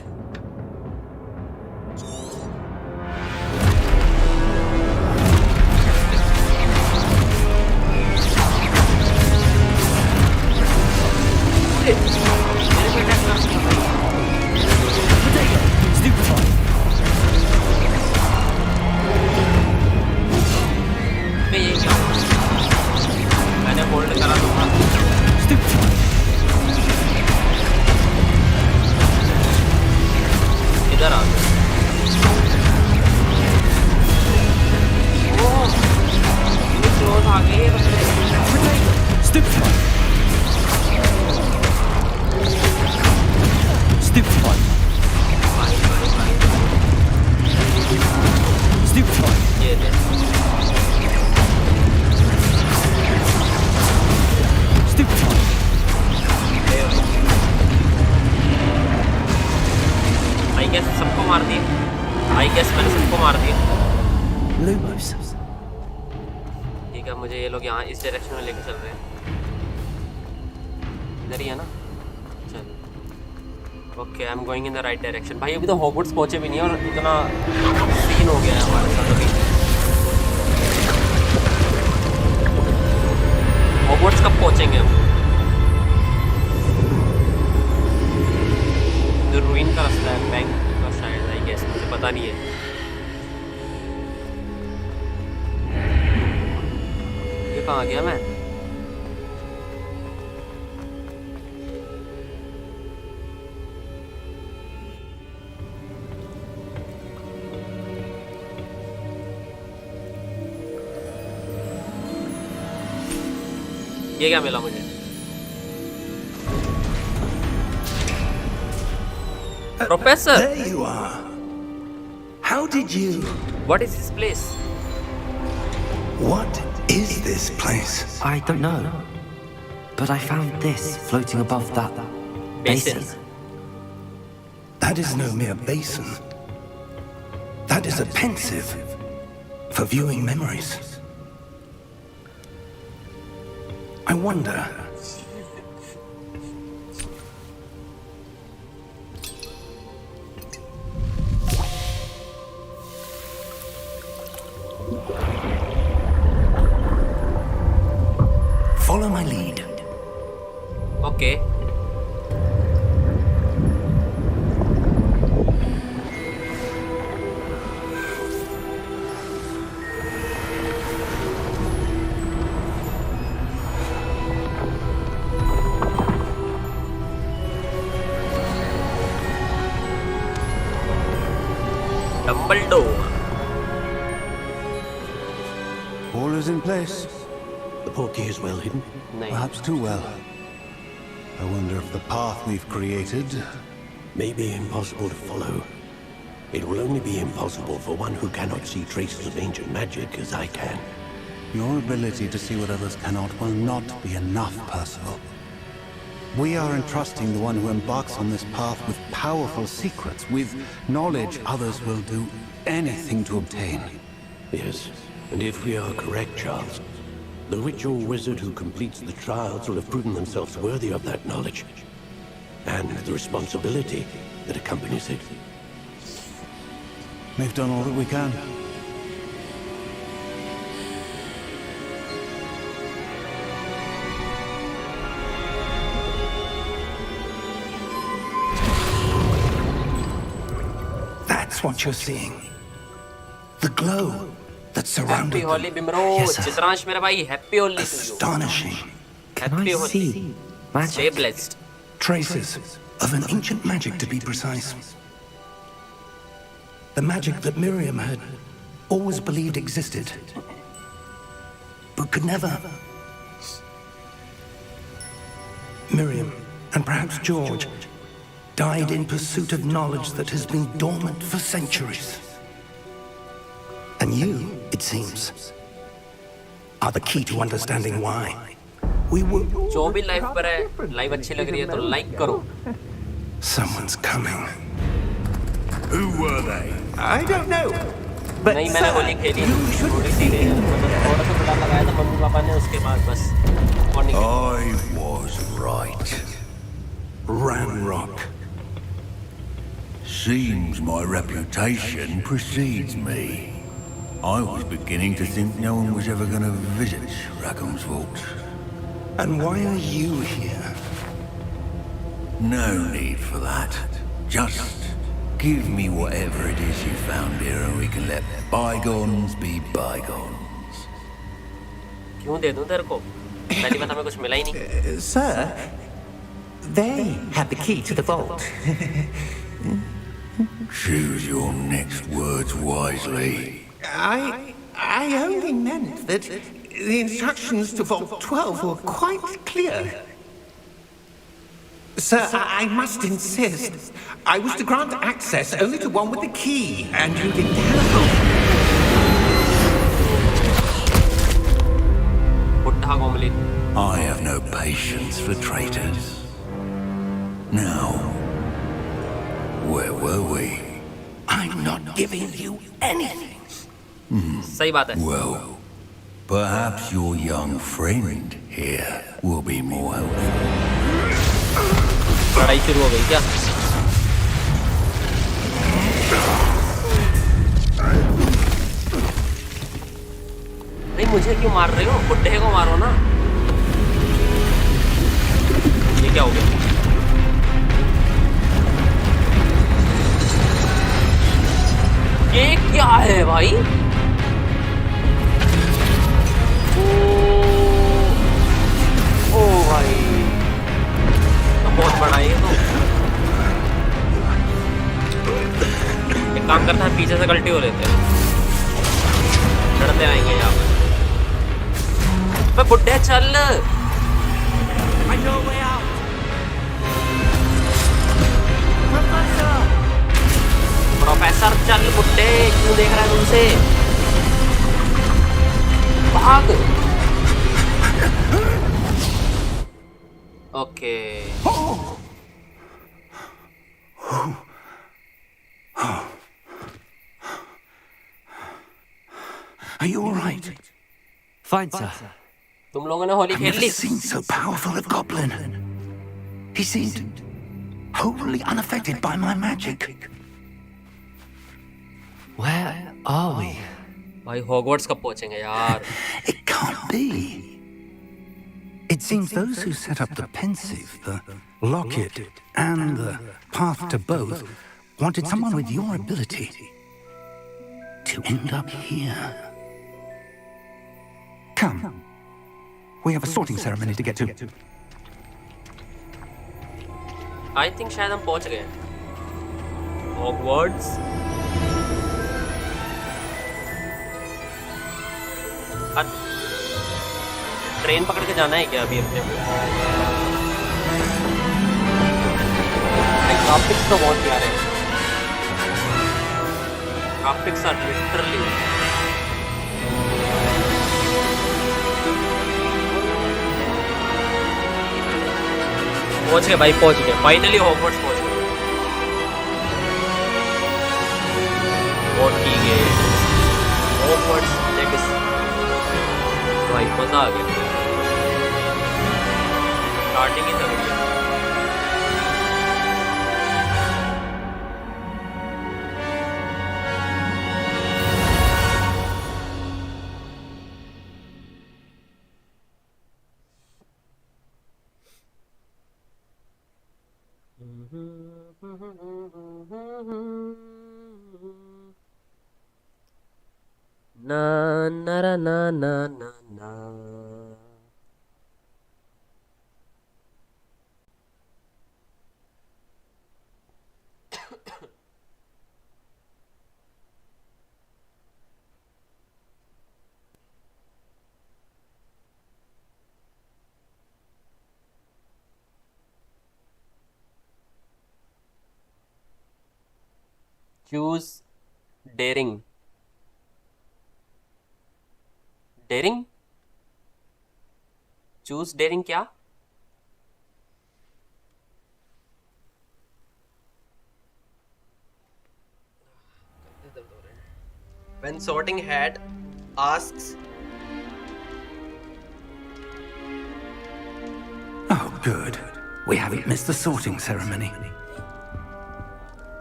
[SPEAKER 5] Stupid one!
[SPEAKER 1] बे ये क्या हुआ? मैंने होल्ड करा तो था.
[SPEAKER 5] Stupid one!
[SPEAKER 1] मार दिए. I guess मैंने सबको मार दिया.
[SPEAKER 3] Lumos.
[SPEAKER 1] ठीक है, मुझे ये लोग यहाँ इस डायरेक्शन में लेके चल रहे हैं. इधर ही है ना? चल. Okay, I am going in the right direction. भाई अभी तो हॉगवर्ट्स पहुंचे भी नहीं और इतना सीन हो गया है हमारे साथ अभी. हॉगवर्ट्स कब पहुंचेंगे हम? जो रूइन का रास्ता है, बैंक का शायद, आई गेस, मुझे पता नहीं है. ये कहाँ गया मैं? ये क्या मिला मुझे? Professor!
[SPEAKER 5] There you are. How did you...
[SPEAKER 1] What is this place?
[SPEAKER 5] What is this place?
[SPEAKER 3] I don't know. But I found this floating above that basin.
[SPEAKER 5] That is no mere basin. That is a pensive for viewing memories. I wonder... Follow my lead.
[SPEAKER 1] Okay. Dumbledore.
[SPEAKER 8] All is in place.
[SPEAKER 9] The portkey is well hidden.
[SPEAKER 1] नहीं.
[SPEAKER 8] Perhaps too well. I wonder if the path we've created...
[SPEAKER 9] May be impossible to follow. It will only be impossible for one who cannot see traces of ancient magic as I can.
[SPEAKER 8] Your ability to see what others cannot will not be enough, Percival. We are entrusting the one who embarks on this path with powerful secrets, with knowledge others will do anything to obtain.
[SPEAKER 9] Yes, and if we are correct, Charles, the ritual wizard who completes the trials will have proven themselves worthy of that knowledge, and the responsibility that accompanies it.
[SPEAKER 8] We've done all that we can.
[SPEAKER 5] That's what you're seeing. The glow that
[SPEAKER 1] Happy
[SPEAKER 5] surrounded
[SPEAKER 1] Holi
[SPEAKER 5] them.
[SPEAKER 1] Bimro.
[SPEAKER 3] Yes, sir.
[SPEAKER 1] Chitransh मेरा भाई, Happy Holi to you.
[SPEAKER 5] Astonishing.
[SPEAKER 3] Can
[SPEAKER 1] Happy
[SPEAKER 3] I
[SPEAKER 1] Holi.
[SPEAKER 3] see
[SPEAKER 1] Stay
[SPEAKER 3] magic?
[SPEAKER 1] blessed.
[SPEAKER 5] Traces of an ancient magic, to be precise. The magic that Miriam had always believed existed, but could never. Miriam, and perhaps George, died in pursuit of knowledge that has been dormant for centuries. And you, it seems, are the key to understanding why. We were...
[SPEAKER 1] जो भी live पर है, live अच्छी लग रही है तो like करो.
[SPEAKER 5] Someone's coming.
[SPEAKER 7] Who were they?
[SPEAKER 5] I don't know. But
[SPEAKER 1] नहीं, मैंने होली खेली थोड़ी सी देर, मतलब थोड़ा सा गुलाल लगाया था मम्मी पापा ने, उसके बाद बस warning.
[SPEAKER 7] I was right.
[SPEAKER 5] Ramrock.
[SPEAKER 7] Seems my reputation precedes me. I was beginning to think no one was ever going to visit Rackham's Vault.
[SPEAKER 5] And why are you here?
[SPEAKER 7] No need for that. Just give me whatever it is you found here and we can let bygones be bygones.
[SPEAKER 1] क्यों दे दूं तेरे को? पहली बात हमें कुछ मिला ही नहीं.
[SPEAKER 10] Sir, they had the key to the vault.
[SPEAKER 7] Choose your next words wisely.
[SPEAKER 10] I only meant that the instructions to Vault 12 were quite clear. Sir, I must insist. I was to grant access only to one with the key, and you didn't telephone.
[SPEAKER 1] बुड्ढा Komali.
[SPEAKER 7] I have no patience for traitors. Now, where were we?
[SPEAKER 5] I'm not giving you anything.
[SPEAKER 1] सही बात है.
[SPEAKER 7] Well, perhaps your young friend here will be more helpful.
[SPEAKER 1] लड़ाई शुरू हो गई क्या? भाई मुझे क्यों मार रहे हो? बुड्ढे को मारो ना. ये क्या हो गया? ये क्या है भाई? ओ भाई तो बहुत बड़ा है ये तो. एक काम करते हैं, पीछे से गलती हो लेते हैं, लड़ते आएंगे यहाँ पर. मैं बुड्ढे चल. प्रोफेसर चल बुड्ढे, क्यों देख रहा है तुमसे? भाग. Okay.
[SPEAKER 5] Are you all right?
[SPEAKER 3] Fine, sir.
[SPEAKER 1] तुम लोगों ने होली
[SPEAKER 5] I've
[SPEAKER 1] खेल
[SPEAKER 5] never
[SPEAKER 1] Lee?
[SPEAKER 5] seen so powerful a goblin. He seemed wholly unaffected by my magic.
[SPEAKER 3] Where are we?
[SPEAKER 1] भाई हॉगवर्ट्स कब पहुंचेंगे यार?
[SPEAKER 5] It can't be. It seems those who set up the pensive, the locket, and the path to both wanted someone with your ability to end up here. Come. We have a sorting ceremony to get to.
[SPEAKER 1] I think शायद हम पहुंच गए Hogwarts. Train पकड़ के जाना है क्या अभी अपने को? ग्राफिक्स तो बहुत प्यारे हैं. Graphics are literally. पहुंच गए भाई, पहुंच गए फाइनली हॉगवर्ट्स पहुंच गए. बहुत ठीक है हॉगवर्ट्स लेगेसी. भाई मजा आ गया. स्टार्टिंग ही जरूरी है. ना ना ना ना ना ना. Choose daring. Daring? Choose daring क्या? When sorting hat asks.
[SPEAKER 5] Oh, good. We haven't missed the sorting ceremony.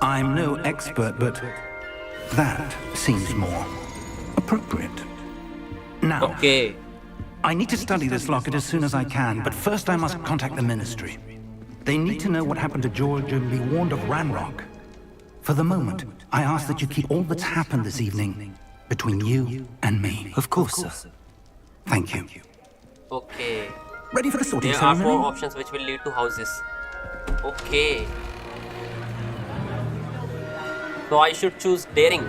[SPEAKER 5] I'm no expert, but that seems more appropriate. Now,
[SPEAKER 1] Okay.
[SPEAKER 5] I need to study this locket as soon as I can, but first I must contact the Ministry. They need to know what happened to George and be warned of Ranrock. For the moment, I ask that you keep all that's happened this evening between you and me.
[SPEAKER 3] Of course, sir.
[SPEAKER 5] Thank you.
[SPEAKER 1] Okay.
[SPEAKER 5] Ready for the sorting
[SPEAKER 1] There are
[SPEAKER 5] ceremony?
[SPEAKER 1] 4 options which will lead to houses. Okay. So I should choose daring.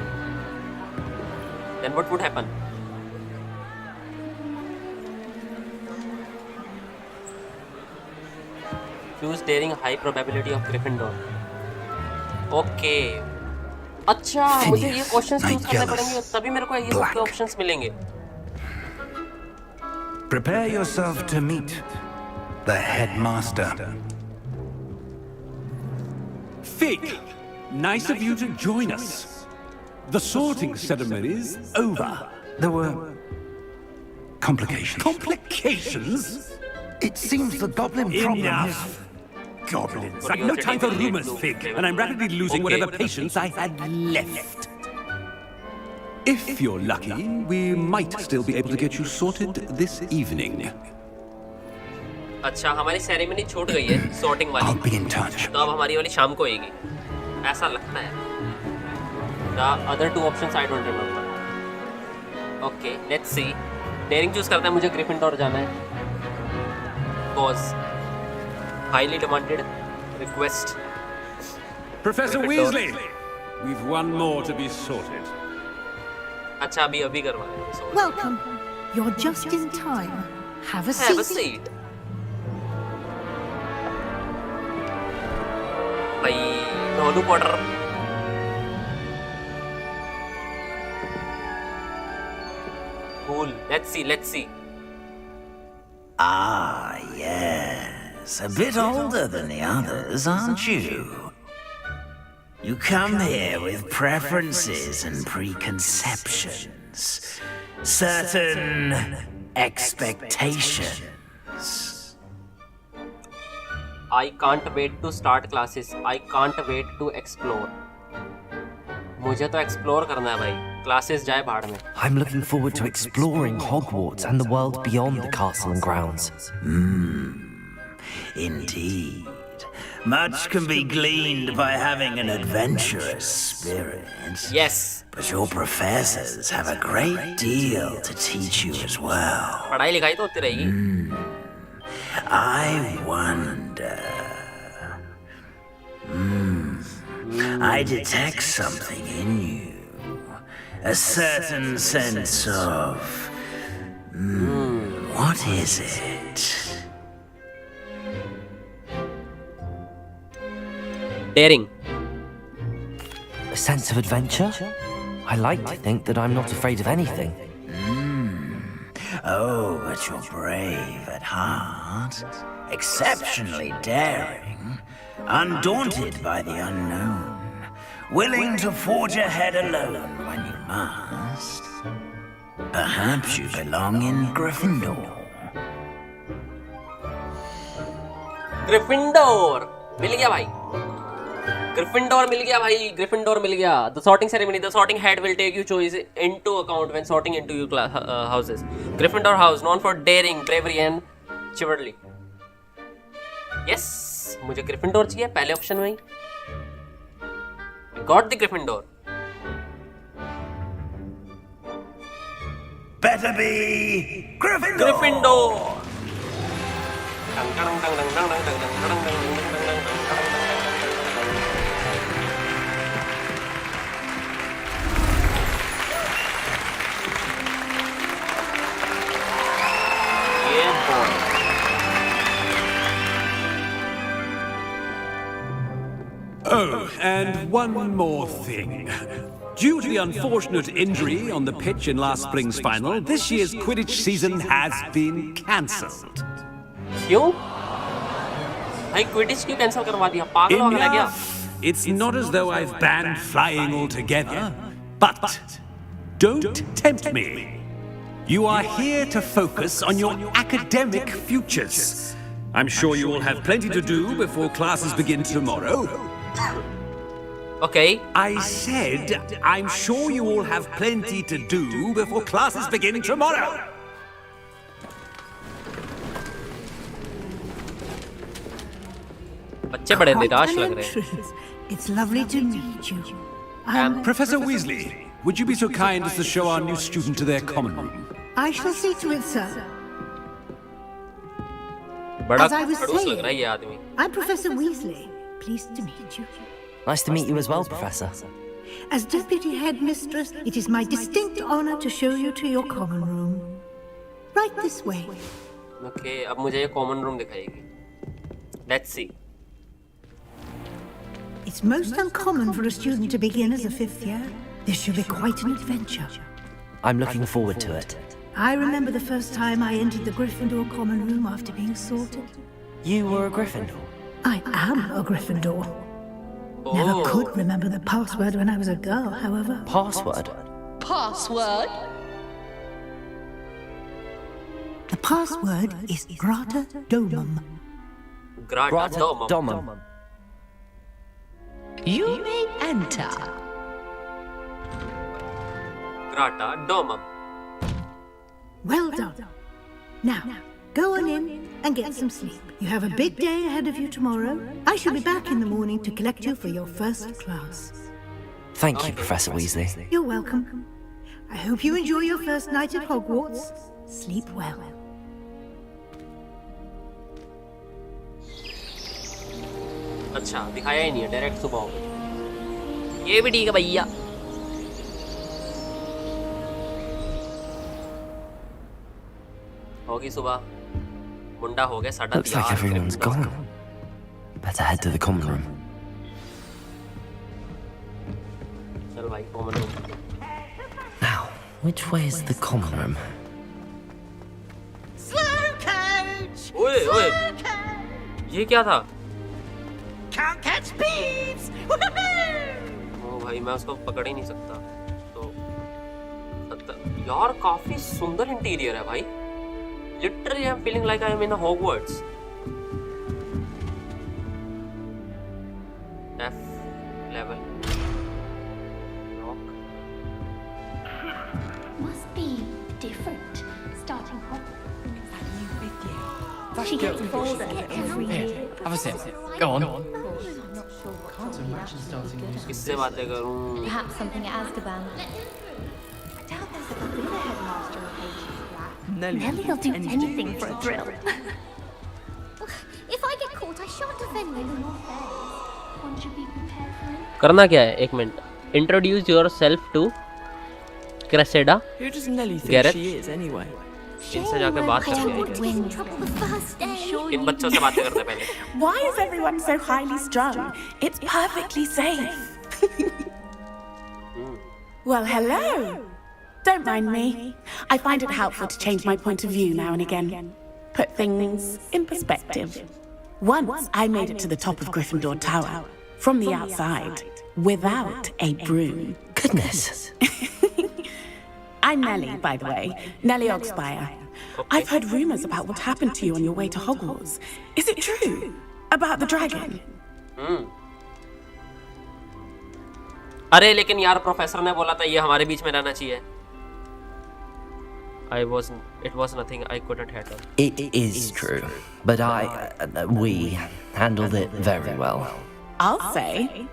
[SPEAKER 1] Then what would happen? Choose daring, high probability of Gryffindor. Okay. अच्छा मुझे ये questions choose करने पड़ेंगे तभी मेरे को ये सब ऑप्शंस मिलेंगे.
[SPEAKER 5] Prepare yourself to meet the headmaster.
[SPEAKER 11] Fig, nice of you to join us.
[SPEAKER 8] The sorting ceremony's over.
[SPEAKER 5] There were complications.
[SPEAKER 8] Complications?
[SPEAKER 5] It seems the goblin problem is...
[SPEAKER 8] Enough! Goblins. I've no time for rumors, Fig, and I'm rapidly losing whatever patience I had left. If you're lucky, we might still be able to get you sorted this evening.
[SPEAKER 1] अच्छा हमारी ceremony छूट गई है sorting वाली
[SPEAKER 5] I'll be in touch.
[SPEAKER 1] तो अब हमारी वाली शाम को होगी ऐसा लगता है The other two options I don't remember. Okay, let's see. Daring choose करता है मुझे ग्रिफिंडोर जाना है Cause highly demanded request.
[SPEAKER 8] Professor Weasley, we've one more to be sorted.
[SPEAKER 1] अच्छा अभी करवा रहे हैं
[SPEAKER 11] Welcome. You're just in time. Have a seat.
[SPEAKER 1] Have a seat. भाई नोलू Potter Cool. Let's see.
[SPEAKER 7] Ah, yes. A bit older than the others, aren't you? You come here with preferences and preconceptions. Certain expectations.
[SPEAKER 1] I can't wait to start classes. I can't wait to explore. मुझे तो explore करना है भाई. Classes जाए बाहर में.
[SPEAKER 3] I'm looking forward to exploring Hogwarts and the world beyond the castle and grounds.
[SPEAKER 7] Indeed. Much can be gleaned by having an adventurous spirit.
[SPEAKER 1] Yes.
[SPEAKER 7] But your professors have a great deal to teach you as well.
[SPEAKER 1] पढ़ाई लिखाई तो होती रहेगी.
[SPEAKER 7] I wonder. I detect something in you. A certain sense of... what is it?
[SPEAKER 1] Daring.
[SPEAKER 3] A sense of adventure? I like to think that I'm not afraid of anything.
[SPEAKER 7] Oh, but you're brave at heart. Exceptionally daring. Undaunted by the unknown. Willing to forge ahead alone when you must. Perhaps you belong in Gryffindor.
[SPEAKER 1] Gryffindor. मिल गया भाई. Gryffindor मिल गया भाई. Gryffindor मिल गया. The sorting ceremony, the sorting head will take your choice into account when sorting into your houses. Gryffindor house known for daring, bravery and chivalry. Yes, मुझे Gryffindor चाहिए पहले option में ही. Got the Gryffindor.
[SPEAKER 7] Better be Gryffindor.
[SPEAKER 1] Gryffindor.
[SPEAKER 8] Oh, and one more thing. Due to the unfortunate injury on the pitch in last spring's final, this year's Quidditch season has been cancelled.
[SPEAKER 1] क्यों? भाई Quidditch क्यों cancel करवा दिया? पागल हो गया क्या?
[SPEAKER 8] It's not as though I've banned flying altogether, but don't tempt me. You are here to focus on your academic futures. I'm sure you will have plenty to do before classes begin tomorrow.
[SPEAKER 1] Okay.
[SPEAKER 8] I said, I'm sure you all have plenty to do before classes begin tomorrow.
[SPEAKER 1] बच्चे बड़े निराश लग रहे हैं.
[SPEAKER 11] It's lovely to meet you.
[SPEAKER 8] Professor Weasley, would you be so kind as to show our new student to their common room?
[SPEAKER 11] I shall see to it, sir.
[SPEAKER 1] बड़ा
[SPEAKER 11] As I was
[SPEAKER 1] खड़ूस लग रहा है
[SPEAKER 11] saying,
[SPEAKER 1] ये आदमी.
[SPEAKER 11] I'm Professor Weasley. Pleased to meet you.
[SPEAKER 3] Nice to meet you as well, Professor.
[SPEAKER 11] As Deputy Headmistress, it is my distinct honor to show you to your common room. Right this way.
[SPEAKER 1] Okay, अब मुझे ये common room दिखाएगी. Let's see.
[SPEAKER 11] It's most uncommon for a student to begin as a fifth year. This should be quite an adventure.
[SPEAKER 3] I'm looking forward to it.
[SPEAKER 11] I remember the first time I entered the Gryffindor common room after being sorted.
[SPEAKER 3] You were a Gryffindor?
[SPEAKER 11] I am a Gryffindor. Never could remember the password when I was a girl, however.
[SPEAKER 3] Password?
[SPEAKER 12] Password?
[SPEAKER 11] The password is Grata Domum.
[SPEAKER 1] Grata Domum.
[SPEAKER 12] You may enter.
[SPEAKER 1] Grata Domum.
[SPEAKER 11] Well done. Now, go on in and get some sleep. You have a big day ahead of you tomorrow. I shall be back in the morning to collect you for your first class.
[SPEAKER 3] Thank you, Professor Weasley.
[SPEAKER 11] You're welcome. I hope you enjoy your first night at Hogwarts. Sleep well.
[SPEAKER 1] अच्छा दिखाया ही नहीं है, direct सुबह हो गई। ये भी ठीक है भैया। होगी सुबह, मुंडा हो गया साढ़ा।
[SPEAKER 3] Looks like everyone's gone. Better head to the common room.
[SPEAKER 1] चल भाई common room.
[SPEAKER 3] Now, which way is the common room?
[SPEAKER 12] Slow coach!
[SPEAKER 1] ओए ओए, ये क्या था?
[SPEAKER 12] Can't catch thieves!
[SPEAKER 1] ओ भाई मैं उसको पकड़ ही नहीं सकता। तो यार काफी सुंदर इंटीरियर है भाई। Literally I'm feeling like I am in a Hogwarts. F level. Lock.
[SPEAKER 13] Must be different starting Hogwarts.
[SPEAKER 14] She gets bolder every year.
[SPEAKER 15] Have a sip. Go on.
[SPEAKER 14] Can't imagine starting a new school.
[SPEAKER 1] किससे बातें करूं?
[SPEAKER 13] Perhaps something at Azkaban.
[SPEAKER 14] Nelly
[SPEAKER 13] will do anything for a thrill. If I get caught, I shan't offend you. One should be prepared for it.
[SPEAKER 1] करना क्या है? एक minute. Introduce yourself to Cressida.
[SPEAKER 14] Who does Nelly think
[SPEAKER 1] Gareth?
[SPEAKER 14] she is anyway?
[SPEAKER 1] इनसे जाके बात करते इन बच्चों से बातें करते पहले।
[SPEAKER 12] Why is everyone so highly strung? It's perfectly safe. Well, hello. Don't mind me. I find it helpful to change my point of view now and again. Put things in perspective. Once I made it to the top of Gryffindor Tower, from the outside, without a broom.
[SPEAKER 3] Goodness.
[SPEAKER 12] I'm Nellie, by the way. Nellie Ogspire. I've heard rumors about what happened to you on your way to Hogwarts. Is it true? About the dragon?
[SPEAKER 1] अरे लेकिन यार professor ने बोला था ये हमारे बीच में रहना चाहिए। It was nothing I couldn't handle.
[SPEAKER 3] It is true, but we handled it very well.
[SPEAKER 12] I'll say.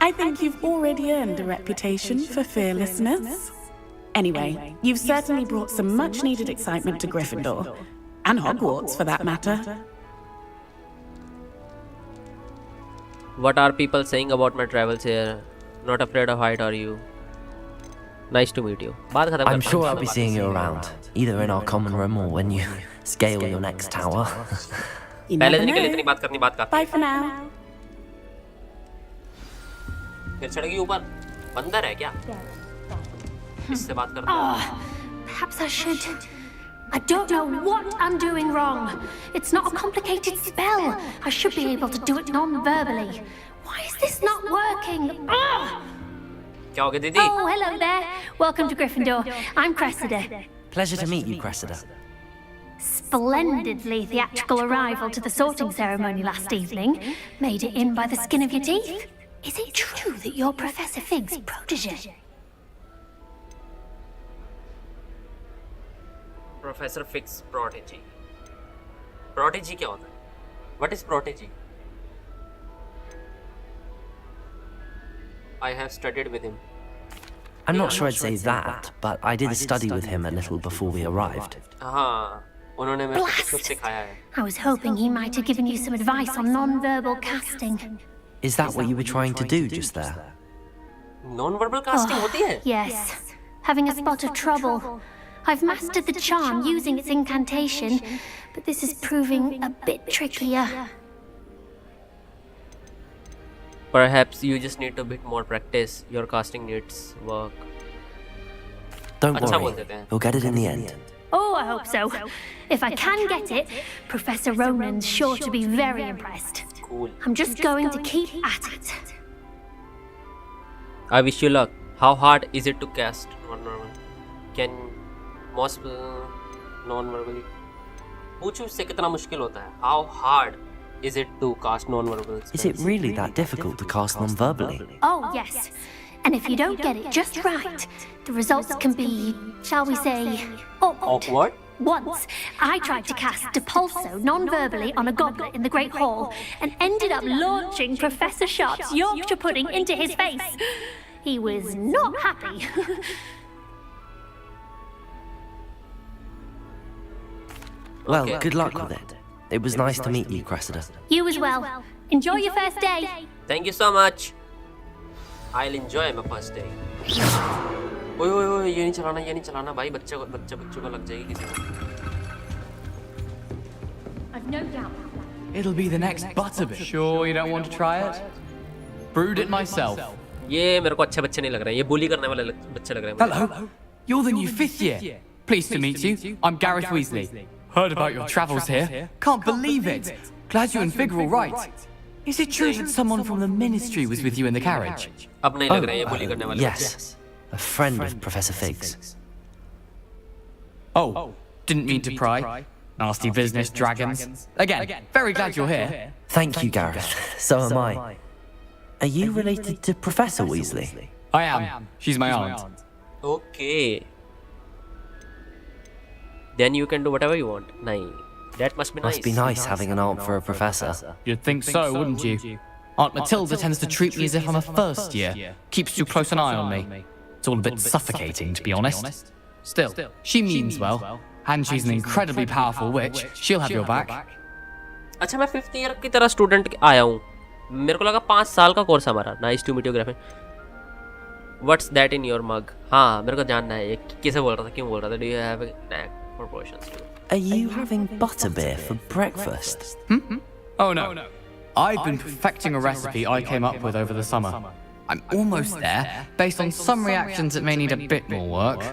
[SPEAKER 12] I think you've already earned a reputation for fearlessness. Anyway, you've certainly brought some much-needed excitement to Gryffindor. And Hogwarts, for that matter.
[SPEAKER 1] What are people saying about my travels here? Not afraid of height, are you? Nice to meet you.
[SPEAKER 3] I'm sure I'll be seeing you around, either in our common room or when you scale your next tower.
[SPEAKER 12] You never know. Bye for now.
[SPEAKER 1] फिर चढ़ेगी ऊपर। बंदर है क्या? इससे बात करते हैं।
[SPEAKER 13] Perhaps I should. I don't know what I'm doing wrong. It's not a complicated spell. I should be able to do it non-verbally. Why is this not working?
[SPEAKER 1] क्या हो गया दीदी?
[SPEAKER 13] Oh, hello there. Welcome to Gryffindor. I'm Cressida.
[SPEAKER 3] Pleasure to meet you, Cressida.
[SPEAKER 13] Splendidly theatrical arrival to the sorting ceremony last evening. Made it in by the skin of your teeth. Is it true that you're Professor Fig's protege?
[SPEAKER 1] Professor Fig's protege. Protege क्या होता है? What is protege? I have studied with him.
[SPEAKER 3] I'm not sure I'd say that, but I did study with him a little before we arrived.
[SPEAKER 1] हाँ, उन्होंने मेरे को कुछ सिखाया है.
[SPEAKER 13] I was hoping he might have given you some advice on non-verbal casting.
[SPEAKER 3] Is that what you were trying to do just there?
[SPEAKER 1] Non-verbal casting होती है?
[SPEAKER 13] Yes, having a spot of trouble. I've mastered the charm using its incantation, but this is proving a bit trickier.
[SPEAKER 1] Perhaps you just need a bit more practice. Your casting needs work.
[SPEAKER 3] Don't worry, you'll get it in the end.
[SPEAKER 13] Oh, I hope so. If I can get it, Professor Ronan's sure to be very impressed.
[SPEAKER 1] Cool.
[SPEAKER 13] I'm just going to keep at it.
[SPEAKER 1] I wish you luck. How hard is it to cast non-verbal? Can most non-verbally? पूछो इससे कितना मुश्किल होता है? How hard is it to cast non-verbal spells?
[SPEAKER 3] Is it really that difficult to cast non-verbally?
[SPEAKER 13] Oh, yes. And if you don't get it just right, the results can be, shall we say,
[SPEAKER 1] awkward?
[SPEAKER 13] Once, I tried to cast Depulso non-verbally on a goblet in the Great Hall and ended up launching Professor Sharp's Yorkshire pudding into his face. He was not happy.
[SPEAKER 3] Well, good luck with it. It was nice to meet you, Cressida.
[SPEAKER 13] You as well. Enjoy your first day.
[SPEAKER 1] Thank you so much. I'll enjoy my first day. ओए ये नहीं चलाना भाई बच्चों को लग जाएगी किसी को.
[SPEAKER 13] I've no doubt.
[SPEAKER 15] It'll be the next butterbeer. Sure you don't want to try it? Brewed it myself.
[SPEAKER 1] ये मेरे को अच्छे बच्चे नहीं लग रहे हैं. ये bully करने वाले बच्चे लग रहे हैं.
[SPEAKER 15] Hello. You're the new 5th year. Pleased to meet you. I'm Gareth Weasley. Heard about your travels here. Can't believe it. Glad you and Fig are all right. Is it true that someone from the ministry was with you in the carriage?
[SPEAKER 1] अब नहीं लग रहा है ये bully करने वाले.
[SPEAKER 3] Yes. A friend of Professor Fig's.
[SPEAKER 15] Oh, didn't mean to pry. Nasty business, dragons. Again, very glad you're here.
[SPEAKER 3] Thank you, Gareth. So am I. Are you related to Professor Weasley?
[SPEAKER 15] I am. She's my aunt.
[SPEAKER 1] Okay. Then you can do whatever you want. Nahi. That must be nice.
[SPEAKER 3] Must be nice having an aunt for a professor.
[SPEAKER 15] You'd think so, wouldn't you? Aunt Matilda tends to treat me as if I'm a first year. Keeps too close an eye on me. It's all a bit suffocating, to be honest. Still, she means well. And she's an incredibly powerful witch. She'll have your back.
[SPEAKER 1] अच्छा मैं 5th year की तरह student आया हूँ. मेरे को लगा 5 साल का कोर्स हमारा. Nice to meet you, Griffin. What's that in your mug? हाँ मेरे को जानना है ये किसे बोल रहा था, क्यों बोल रहा था? Do you have a knack for potions?
[SPEAKER 3] Are you having butterbeer for breakfast?
[SPEAKER 15] Oh no. I've been perfecting a recipe I came up with over the summer. I'm almost there, based on some reactions that may need a bit more work.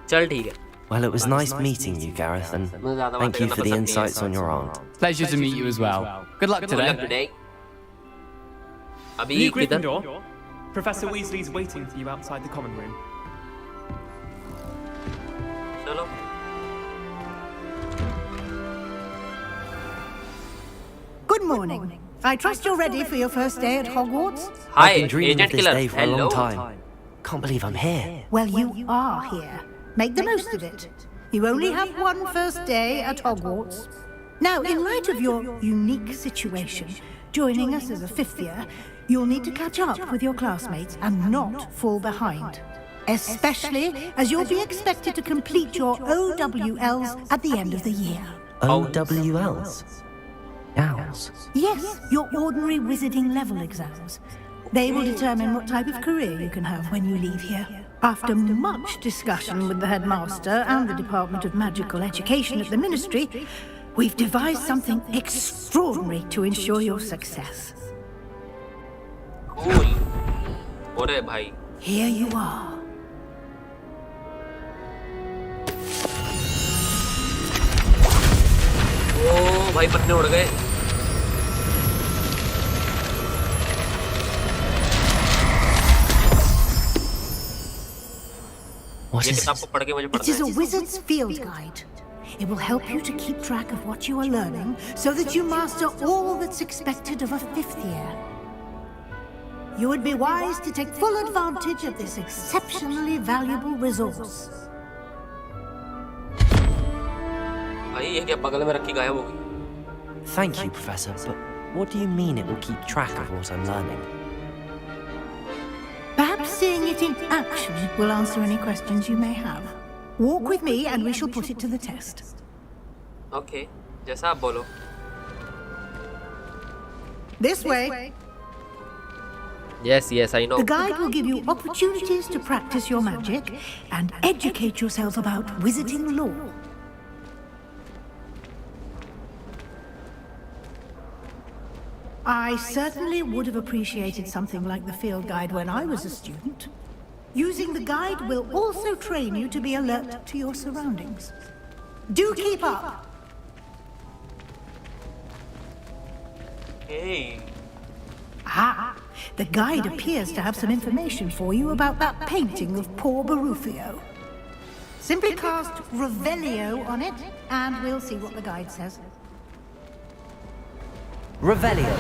[SPEAKER 1] चल ठीक है.
[SPEAKER 3] Well, it was nice meeting you, Gareth, and thank you for the insights on your aunt.
[SPEAKER 15] Pleasure to meet you as well. Good luck today.
[SPEAKER 1] अभी किधर?
[SPEAKER 16] Gryffindor, Professor Weasley's waiting for you outside the common room.
[SPEAKER 1] चलो.
[SPEAKER 11] Good morning. I trust you're ready for your first day at Hogwarts?
[SPEAKER 1] Hi,
[SPEAKER 3] I've been dreaming
[SPEAKER 1] Agent
[SPEAKER 3] of this
[SPEAKER 1] Killer.
[SPEAKER 3] day for a long time. Can't believe I'm here.
[SPEAKER 11] Well, you are here. Make the most of it. You only have one first day at Hogwarts. Now, in light of your unique situation, joining us as a 5th year, you'll need to catch up with your classmates and not fall behind. Especially as you'll be expected to complete your OWLs at the end of the year.
[SPEAKER 3] OWLs? Owls?
[SPEAKER 11] Yes, your ordinary wizarding level exams. They will determine what type of career you can have when you leave here. After much discussion with the headmaster and the Department of Magical Education at the Ministry, we've devised something extraordinary to ensure your success.
[SPEAKER 1] Cool. अरे भाई.
[SPEAKER 11] Here you are.
[SPEAKER 1] ओ भाई पन्ने उड़ गए.
[SPEAKER 3] What is it?
[SPEAKER 11] It is a wizard's field guide. It will help you to keep track of what you are learning so that you master all that's expected of a 5th year. You would be wise to take full advantage of this exceptionally valuable resource.
[SPEAKER 1] भाई ये क्या बगल में रखी गायब हो गई?
[SPEAKER 3] Thank you, Professor, but what do you mean it will keep track of what I'm learning?
[SPEAKER 11] Perhaps seeing it in action will answer any questions you may have. Walk with me and we shall put it to the test.
[SPEAKER 1] Okay, जैसा आप बोलो.
[SPEAKER 11] This way.
[SPEAKER 1] Yes, I know.
[SPEAKER 11] The guide will give you opportunities to practice your magic and educate yourself about wizarding lore. I certainly would have appreciated something like the field guide when I was a student. Using the guide will also train you to be alert to your surroundings. Do keep up!
[SPEAKER 1] Hey.
[SPEAKER 11] Ah, the guide appears to have some information for you about that painting of poor Barufio. Simply cast Revelio on it, and we'll see what the guide says.
[SPEAKER 3] Revelio.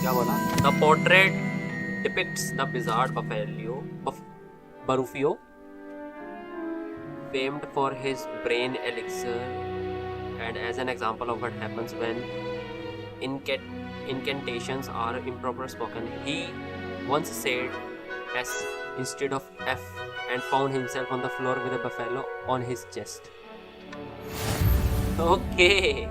[SPEAKER 1] क्या बोला? The portrait depicts the wizard Barufio, famed for his brain elixir, and as an example of what happens when incantations are improper spoken. He once said S instead of F and found himself on the floor with a buffalo on his chest. Okay,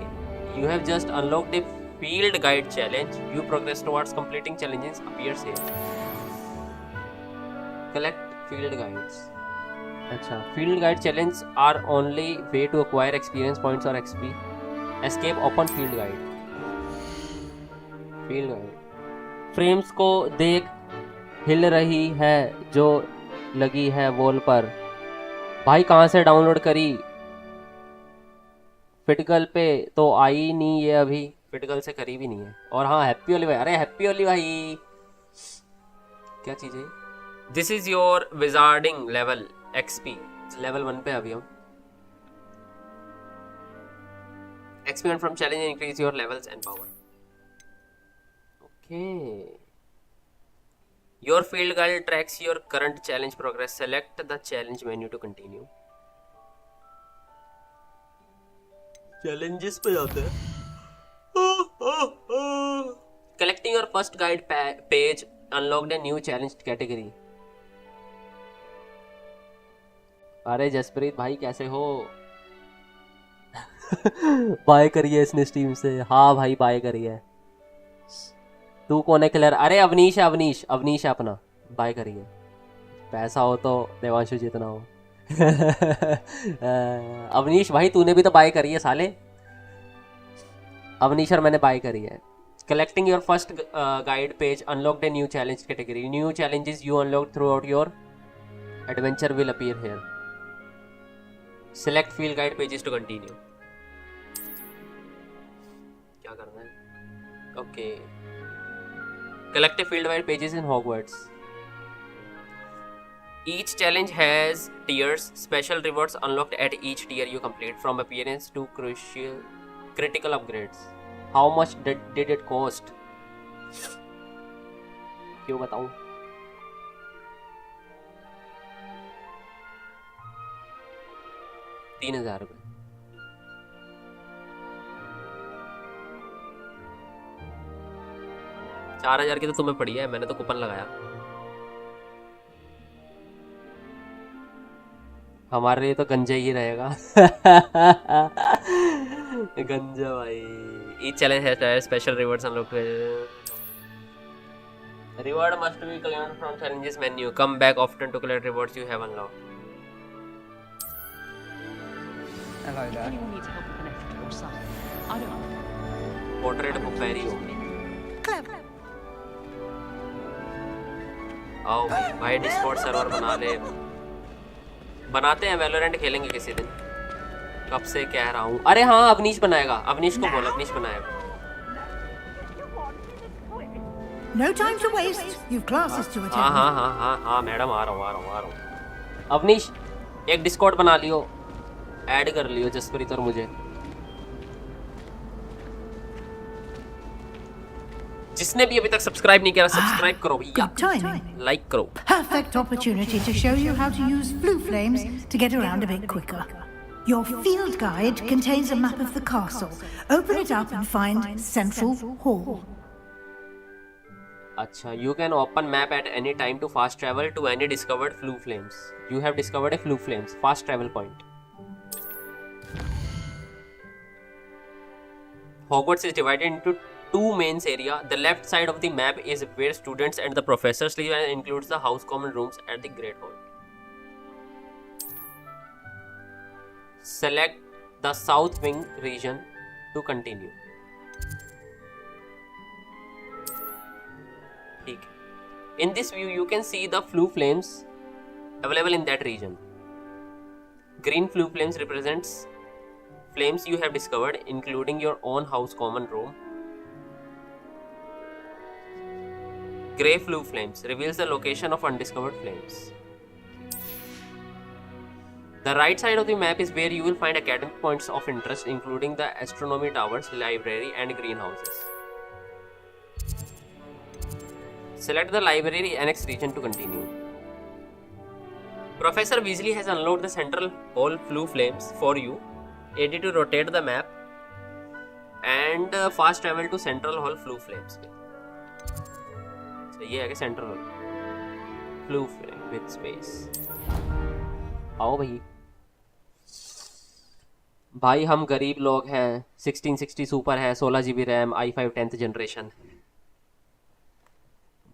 [SPEAKER 1] you have just unlocked a field guide challenge. You progress towards completing challenges appears here. Collect field guides. अच्छा, field guide challenges are only way to acquire experience points or XP. Escape open field guide. Field guide. Frames को देख, हिल रही है जो लगी है wall पर. भाई कहाँ से डाउनलोड करी? फिटकल पे तो आई नहीं ये अभी. फिटकल से करी भी नहीं है. और हाँ, हैप्पी ओली भाई. अरे हैप्पी ओली भाई, क्या चीज़ है? This is your wizarding level XP. Level 1 पे अभी हम. XP from challenge and increase your levels and power. Okay. Your field guide tracks your current challenge progress. Select the challenge menu to continue. Challenges पे जाते हैं. Collecting your first guide page unlocked a new challenge category. अरे जसप्रीत भाई कैसे हो? Bye करिए इसने steam से. हाँ भाई बाय करिए. तू कौन है क्लियर? अरे अवनीश है, अवनीश है अपना. बाय करिए. पैसा हो तो देवांशु जितना हो. अवनीश भाई तूने भी तो बाय करी है साले. अवनीश और मैंने बाय करी है. Collecting your first guide page unlocked a new challenge category. New challenges you unlocked throughout your adventure will appear here. Select field guide pages to continue. क्या करना है? Okay. Collect a field guide pages in Hogwarts. Each challenge has tiers. Special rewards unlocked at each tier you complete, from appearance to critical upgrades. How much did it cost? क्यों बताऊं? ₹3000. 4000 की तो तुम्हें पड़ी है, मैंने तो कूपन लगाया. हमारे लिए तो गंजा ही रहेगा. गंजा भाई. Each challenge has special rewards unlocked. Reward must be claimed from challenges menu. Come back often to collect rewards you have unlocked.
[SPEAKER 14] Hello there. Anyone needs help with an extra or something? I don't know.
[SPEAKER 1] Portrait of Fairy. आओ भाई Discord server बना ले. बनाते हैं, Valorant खेलेंगे किसी दिन. कब से कह रहा हूँ. अरे हाँ अवनीश बनाएगा. अवनीश को बोल, अवनीश बनाएगा.
[SPEAKER 11] No time to waste. You've classes to attend.
[SPEAKER 1] हाँ मैडम आ रहा हूँ. अवनीश एक डिस्कॉर्ड बना लियो, ऐड कर लियो जसप्रीत और मुझे. जिसने भी अभी तक सब्सक्राइब नहीं किया सब्सक्राइब करो भैया.
[SPEAKER 11] Good timing.
[SPEAKER 1] लाइक करो.
[SPEAKER 11] Perfect opportunity to show you how to use blue flames to get around a bit quicker. Your field guide contains a map of the castle. Open it up and find Central Hall.
[SPEAKER 1] अच्छा, you can open map at any time to fast travel to any discovered flue flames. You have discovered a flue flames. Fast travel point. Hogwarts is divided into two main areas. The left side of the map is where students and the professors live and includes the house common rooms at the Great Hall. Select the South Wing region to continue. In this view, you can see the flue flames available in that region. Green flue flames represents flames you have discovered, including your own house common room. Grey flue flames reveals the location of undiscovered flames. The right side of the map is where you will find academic points of interest, including the astronomy towers, library, and greenhouses. Select the library annex region to continue. Professor Weasley has unlocked the central hall flue flames for you. Aid you to rotate the map and fast travel to central hall flue flames. So ये है कि central flue flame with space. आओ भाई हम गरीब लोग हैं. 1660 super है, 16 GB RAM, i5 10th generation.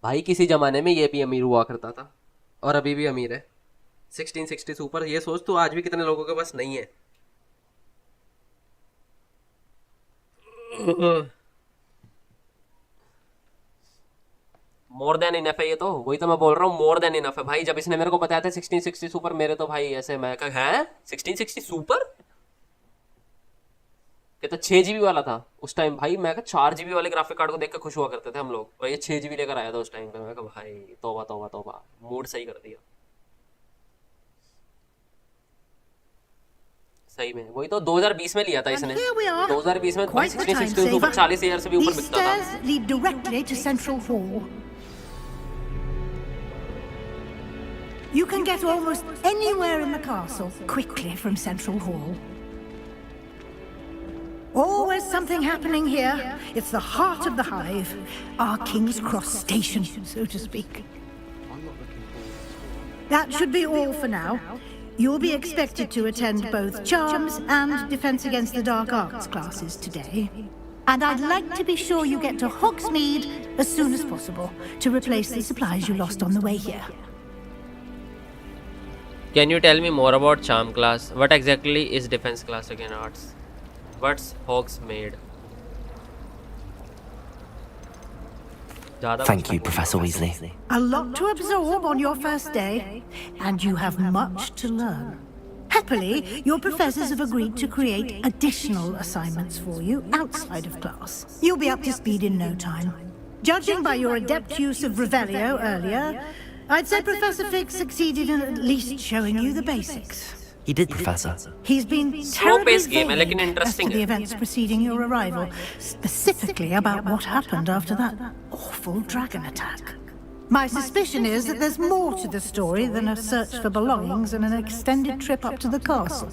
[SPEAKER 1] भाई किसी ज़माने में ये भी अमीर हुआ करता था और अभी भी अमीर है. 1660 सुपर, ये सोच तो आज भी कितने लोगों के पास नहीं है. मोर देन इनफ है ये तो. वही तो मैं बोल रहा हूँ, मोर देन इनफ है भाई. जब इसने मेरे को बताया था 1660 सुपर, मेरे तो भाई ऐसे मैं कहा है 1660 सुपर कहता 6 GB वाला था उस टाइम. भाई मैं कहा 4 GB वाले ग्राफिक कार्ड को देख के खुश हुआ करते थे हम लोग, और ये 6 GB लेकर आया था उस टाइम पे. मैं कहा भाई तौबा तौबा तौबा, मूड सही कर दिया सही में. वही तो 2020 में लिया था इसने. 2020 में 1660 सुपर 40,000 से भी ऊपर बिकता था.
[SPEAKER 11] Lead directly to Central Hall. You can get almost anywhere in the castle quickly from Central Hall. Always something happening here. It's the heart of the hive, our King's Cross station, so to speak. That should be all for now. You'll be expected to attend both Charms and Defense Against the Dark Arts classes today. And I'd like to be sure you get to Hogsmeade as soon as possible to replace the supplies you lost on the way here.
[SPEAKER 1] Can you tell me more about Charm class? What exactly is Defense class again, Arts? What's Hogsmeade?
[SPEAKER 3] Thank you, Professor Weasley.
[SPEAKER 11] A lot to absorb on your first day, and you have much to learn. Happily, your professors have agreed to create additional assignments for you outside of class. You'll be up to speed in no time. Judging by your adept use of Revelio earlier, I'd say Professor Fig succeeded in at least showing you the basics.
[SPEAKER 3] He did, Professor.
[SPEAKER 11] He's been terribly vague as to the events preceding your arrival, specifically about what happened after that awful dragon attack. My suspicion is that there's more to the story than a search for belongings and an extended trip up to the castle.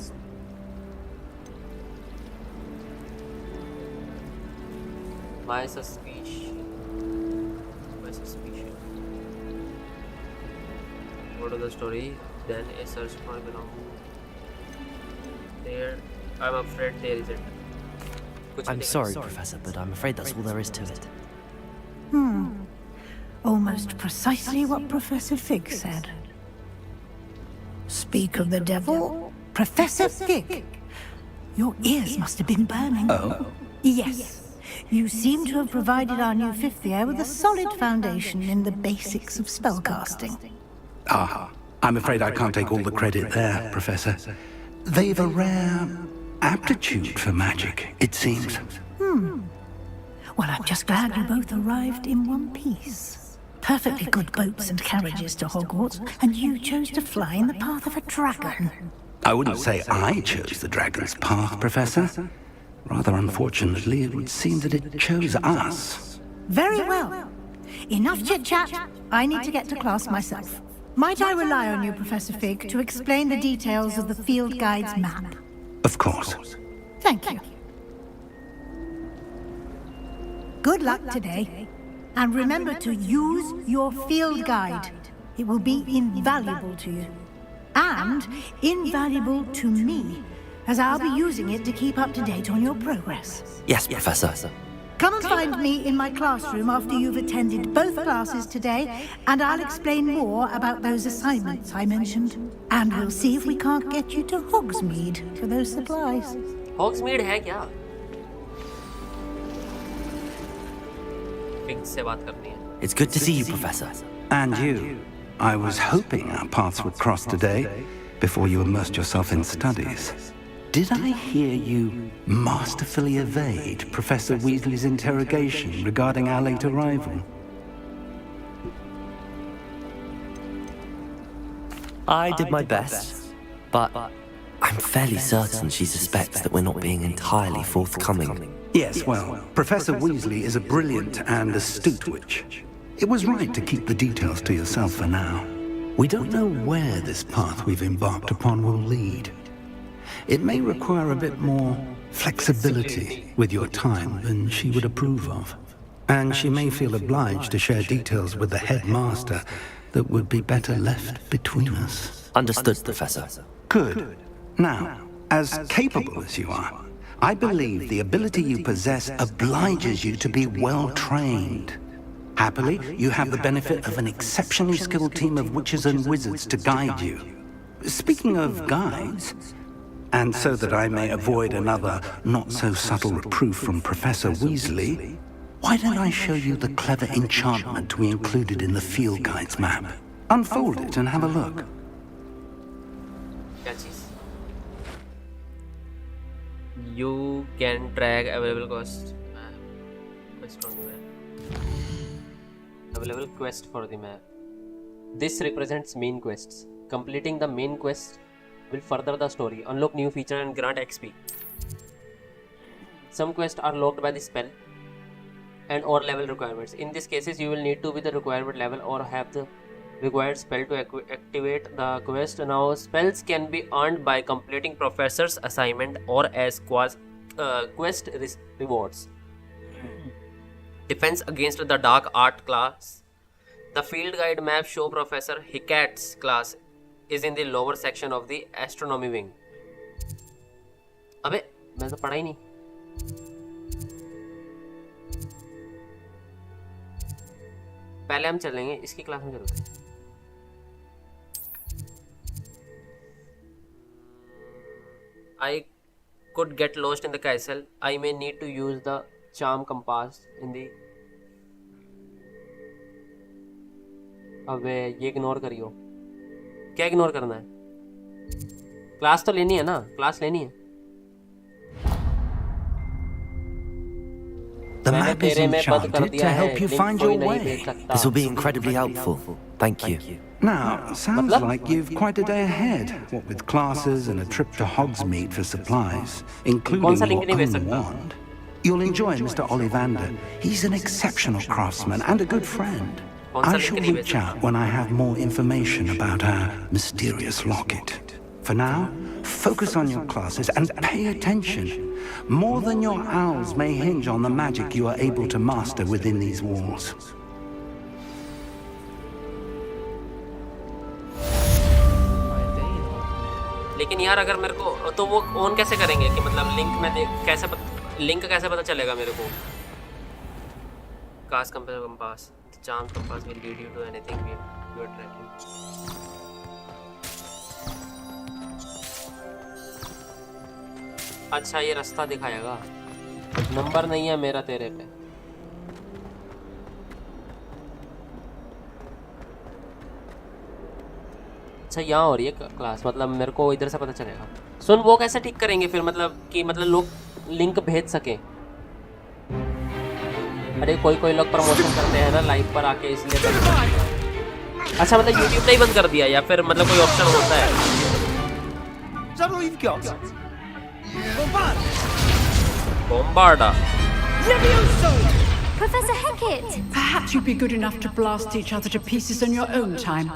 [SPEAKER 1] My suspicion. Go to the story, then a search for belongings. There, I'm afraid there isn't.
[SPEAKER 3] I'm sorry, Professor, but I'm afraid that's all there is to it.
[SPEAKER 11] Almost precisely what Professor Fig said. Speak of the devil, Professor Fig. Your ears must have been burning.
[SPEAKER 5] Oh?
[SPEAKER 11] Yes. You seem to have provided our new fifth year with a solid foundation in the basics of spellcasting.
[SPEAKER 5] I'm afraid I can't take all the credit there, Professor. They've a rare aptitude for magic, it seems.
[SPEAKER 11] Well, I'm just glad you both arrived in one piece. Perfectly good boats and carriages to Hogwarts, and you chose to fly in the path of a dragon.
[SPEAKER 5] I wouldn't say I chose the dragon's path, Professor. Rather unfortunately, it would seem that it chose us.
[SPEAKER 11] Very well. Enough chit-chat. I need to get to class myself. Might I rely on you, Professor Fig, to explain the details of the field guide's map?
[SPEAKER 5] Of course.
[SPEAKER 11] Thank you. Good luck today. And remember to use your field guide. It will be invaluable to you. And invaluable to me, as I'll be using it to keep up to date on your progress.
[SPEAKER 3] Yes, Professor.
[SPEAKER 11] Come and find me in my classroom after you've attended both classes today, and I'll explain more about those assignments I mentioned. And we'll see if we can't get you to Hogsmeade for those supplies.
[SPEAKER 1] Hogsmeade है क्या? Fig से बात करनी है.
[SPEAKER 3] It's good to see you, Professor.
[SPEAKER 5] And you. I was hoping our paths would cross today, before you immersed yourself in studies. did I hear you masterfully evade Professor Weasley's interrogation regarding our late arrival?
[SPEAKER 3] I did my best, but I'm fairly certain she suspects that we're not being entirely forthcoming.
[SPEAKER 5] Yes, well, Professor Weasley is a brilliant and astute witch. It was right to keep the details to yourself for now. We don't know where this path we've embarked upon will lead. It may require a bit more flexibility with your time than she would approve of. And she may feel obliged to share details with the headmaster that would be better left between us.
[SPEAKER 3] Understood, Professor.
[SPEAKER 5] Good. Now, as capable as you are, I believe the ability you possess obliges you to be well-trained. Happily, you have the benefit of an exceptionally skilled team of witches and wizards to guide you. Speaking of guides, and so that I may avoid another not-so-subtle reproof from Professor Weasley, why don't I show you the clever enchantment we included in the field guide's map? Unfold it and have a look.
[SPEAKER 1] You can track available quest on the map. Available quest for the map. This represents main quests. Completing the main quest will further the story, unlock new feature and grant XP. Some quests are locked by the spell and or level requirements. In these cases, you will need to be the requirement level or have the required spell to activate the quest. Now, spells can be earned by completing professor's assignment or as quest rewards. Defense against the dark art class. The field guide map show Professor Hickat's class is in the lower section of the astronomy wing. अबे मैं तो पढ़ा ही नहीं. पहले हम चलेंगे इसकी class में चलते हैं. I could get lost in the castle. I may need to use the charm compass in the. अबे ये इग्नोर करियो. क्या इग्नोर करना है? क्लास तो लेनी है ना? क्लास लेनी है.
[SPEAKER 5] The map is enchanted to help you find your way.
[SPEAKER 3] This will be incredibly helpful. Thank you.
[SPEAKER 5] Now, sounds like you've quite a day ahead, what with classes and a trip to Hogsmeade for supplies, including your own wand. You'll enjoy Mr. Ollivander. He's an exceptional craftsman and a good friend. I shall reach out when I have more information about our mysterious locket. For now, focus on your classes and pay attention. More than your owls may hinge on the magic you are able to master within these walls.
[SPEAKER 1] लेकिन यार अगर मेरे को तो वो on कैसे करेंगे कि मतलब लिंक में लिंक कैसे पता चलेगा मेरे को? Cast compass charm compass will lead you to anything you are tracking. अच्छा ये रास्ता दिखाएगा. नंबर नहीं है मेरा तेरे पे. अच्छा यहाँ हो रही है क्लास, मतलब मेरे को इधर से पता चलेगा. सुन वो कैसे ठीक करेंगे फिर, मतलब कि मतलब लोग लिंक भेज सकें. अरे कोई लोग प्रमोशन करते हैं ना लाइव पर आके, इसलिए. अच्छा मतलब यूट्यूब ने ही बंद कर दिया या फिर मतलब कोई ऑप्शन होता है? Bombarda.
[SPEAKER 17] Professor Hecat!
[SPEAKER 18] Perhaps you'd be good enough to blast each other to pieces on your own time.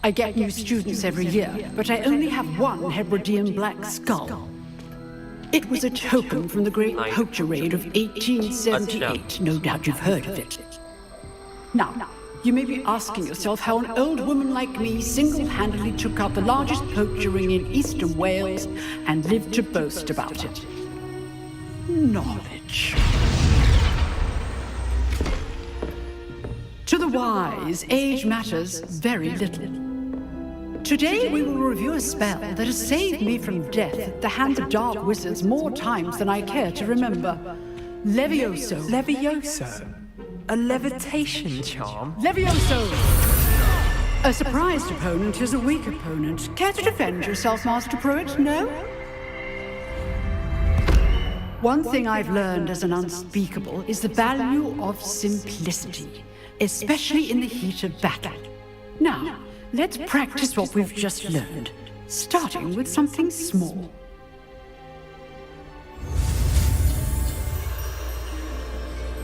[SPEAKER 18] I get new students every year, but I only have one Hebridean black skull. It was a token from the Great Poacher Raid of 1878. No doubt you've heard of it. Now, you may be asking yourself how an old woman like me single-handedly took out the largest poacher ring in eastern Wales and lived to boast about it. Knowledge. To the wise, age matters very little. Today we will review a spell that has saved me from death at the hands of dark wizards more times than I care to remember. Levioso.
[SPEAKER 19] Levioso? A levitation charm?
[SPEAKER 18] Levioso! A surprised opponent is a weak opponent. Care to defend yourself, Master Pruitt? No? One thing I've learned as an unspeakable is the value of simplicity, especially in the heat of battle. Now, let's practice what we've just learned, starting with something small.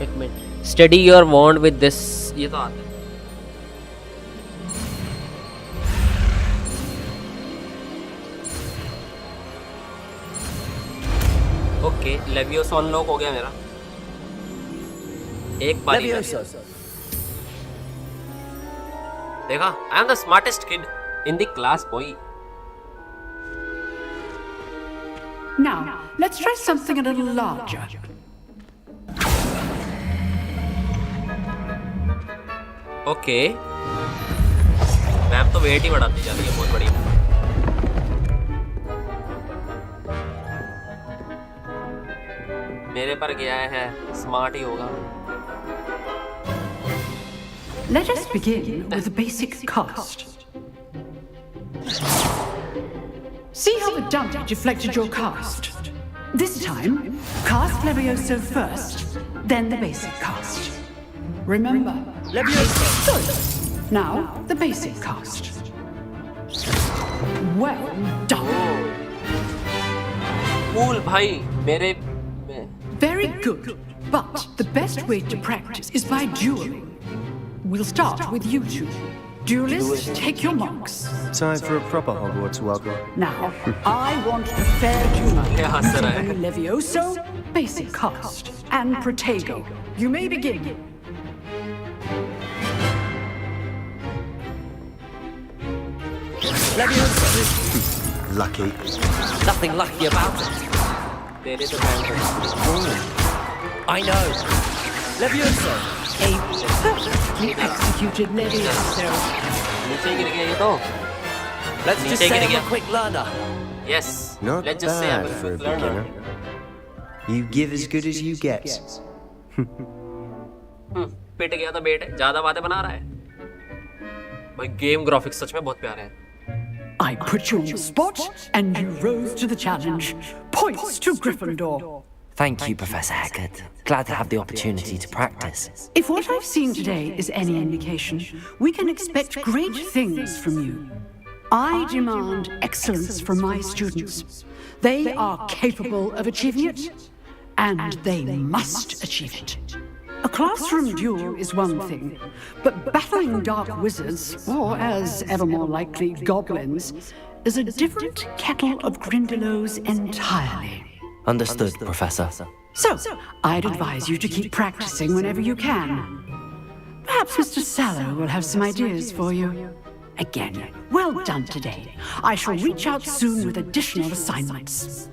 [SPEAKER 1] एक minute. Steady your wand with this. ये तो आता है. Okay, leviosa unlock हो गया मेरा. एक बारी देखा. I am the smartest kid in the class boy.
[SPEAKER 18] Now, let's try something a little larger.
[SPEAKER 1] Okay. Ma'am तो वेट ही बढ़ाती जा रही है. बहुत बढ़िया. मेरे पर गया है, स्मार्ट ही होगा.
[SPEAKER 18] Let us begin with the basic cast. See how the dummy deflected your cast. This time, cast Levioso first, then the basic cast. Remember, Levioso. Good. Now, the basic cast. Well done.
[SPEAKER 1] Cool, भाई. मेरे
[SPEAKER 18] Very good. But the best way to practice is by dueling. We'll start with you two. Duelists, take your marks.
[SPEAKER 17] Time for a proper Hogwarts welcome.
[SPEAKER 18] Now, I want a fair duel. Levioso, basic cast, and Protego. You may begin.
[SPEAKER 17] Levioso. Lucky.
[SPEAKER 3] Nothing lucky about it. I know.
[SPEAKER 18] Levioso. A perfectly executed Levioso.
[SPEAKER 3] Let's just say I'm a quick learner.
[SPEAKER 1] Yes.
[SPEAKER 17] Not
[SPEAKER 1] Let's just say I'm
[SPEAKER 17] bad
[SPEAKER 1] a
[SPEAKER 17] for a
[SPEAKER 1] quick learner.
[SPEAKER 17] beginner. You give as good as you get.
[SPEAKER 1] पिट गया था बेटे. ज्यादा बातें बना रहा है. भाई game graphics सच में बहुत प्यारे हैं.
[SPEAKER 18] I put you on the spot, and you rose to the challenge. Points to Gryffindor.
[SPEAKER 3] Thank you, Professor Hecat. Glad to have the opportunity to practice.
[SPEAKER 18] If what I've seen today is any indication, we can expect great things from you. I demand excellence from my students. They are capable of achieving it, and they must achieve it. A classroom duel is one thing, but battling dark wizards, or as ever more likely, goblins, is a different kettle of Grindylows entirely.
[SPEAKER 3] Understood, Professor.
[SPEAKER 18] So, I'd advise you to keep practicing whenever you can. Perhaps Mr. Sallow will have some ideas for you. Again, well done today. I shall reach out soon with additional assignments.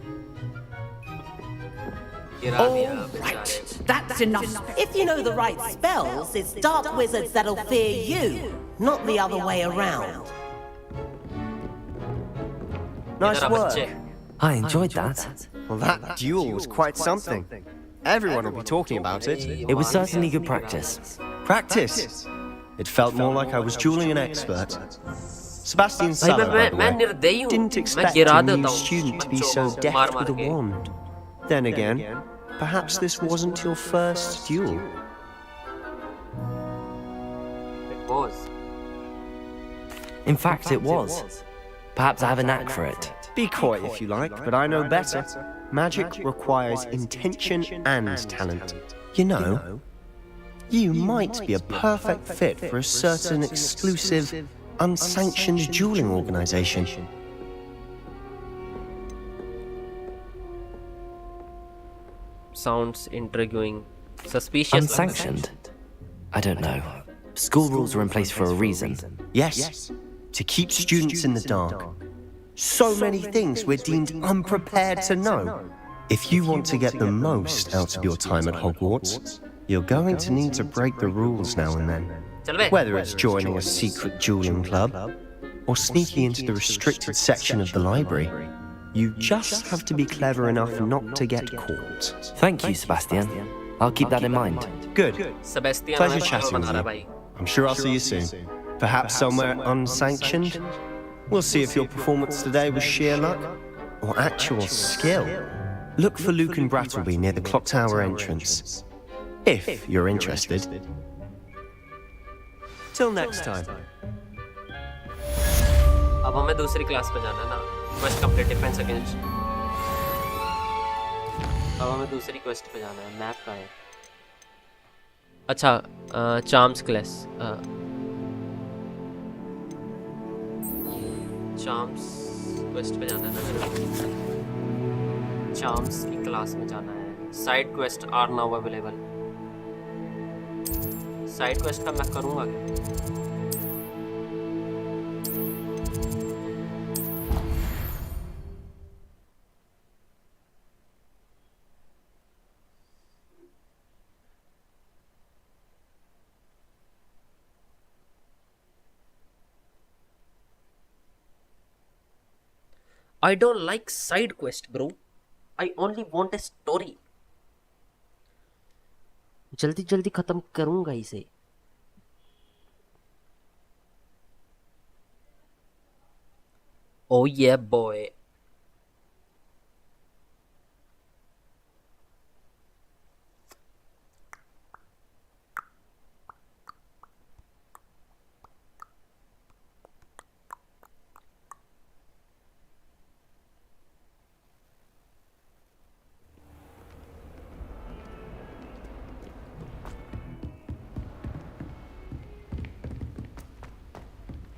[SPEAKER 20] All right, that's enough. If you know the right spells, it's dark wizards that'll fear you, not the other way around.
[SPEAKER 17] Nice work.
[SPEAKER 3] I enjoyed that.
[SPEAKER 17] Well, that duel was quite something. Everyone will be talking about it.
[SPEAKER 3] It was certainly good practice.
[SPEAKER 17] Practice? It felt more like I was dueling an expert. Sebastian Sallow, by the way, didn't expect a new student to be so deft with a wand. Then again, perhaps this wasn't your first duel.
[SPEAKER 1] It was.
[SPEAKER 3] In fact, it was. Perhaps I have a knack for it.
[SPEAKER 17] Be coy if you like, but I know better. Magic requires intention and talent. You know, you might be a perfect fit for a certain exclusive, unsanctioned dueling organization.
[SPEAKER 1] Sounds intriguing. Suspicious.
[SPEAKER 3] Unsanctioned? I don't know. School rules are in place for a reason.
[SPEAKER 17] Yes, to keep students in the dark. So many things we're deemed unprepared to know. If you want to get the most out of your time at Hogwarts, you're going to need to break the rules now and then. Whether it's joining a secret dueling club, or sneaking into the restricted section of the library, you just have to be clever enough not to get caught.
[SPEAKER 3] Thank you, Sebastian. I'll keep that in mind.
[SPEAKER 17] Good.
[SPEAKER 1] Sebastian,
[SPEAKER 17] Pleasure chatting with you. I'm sure I'll see you soon. Perhaps somewhere unsanctioned? We'll see if your performance today was sheer luck or actual skill. Look for Luke and Brattleby near the clock tower entrance. If you're interested. Till next time.
[SPEAKER 1] अब हमें दूसरी class पे जाना है ना, quest complete defence against. अब हमें दूसरी क्वेस्ट पे जाना है, मैप का है। अच्छा चार्म्स क्लास, चार्म्स क्वेस्ट पे जाना है ना, चार्म्स की क्लास में जाना है। Side quest are now available. Side quest का मैं करूँगा क्या? I don't like side quest, bro. I only want a story. जल्दी जल्दी खत्म करूंगा इसे। Oh yeah, boy.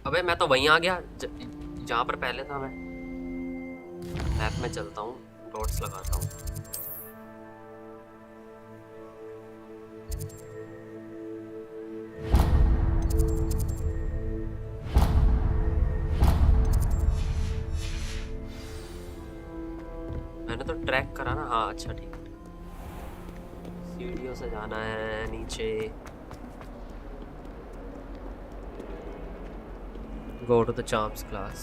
[SPEAKER 1] अबे मैं तो वहीं आ गया जहाँ पर पहले था। मैं मैप में चलता हूँ, डॉट्स लगाता हूँ। मैंने तो ट्रैक करा ना। हाँ अच्छा ठीक है। सीढ़ियों से जाना है नीचे। Go to the charms class.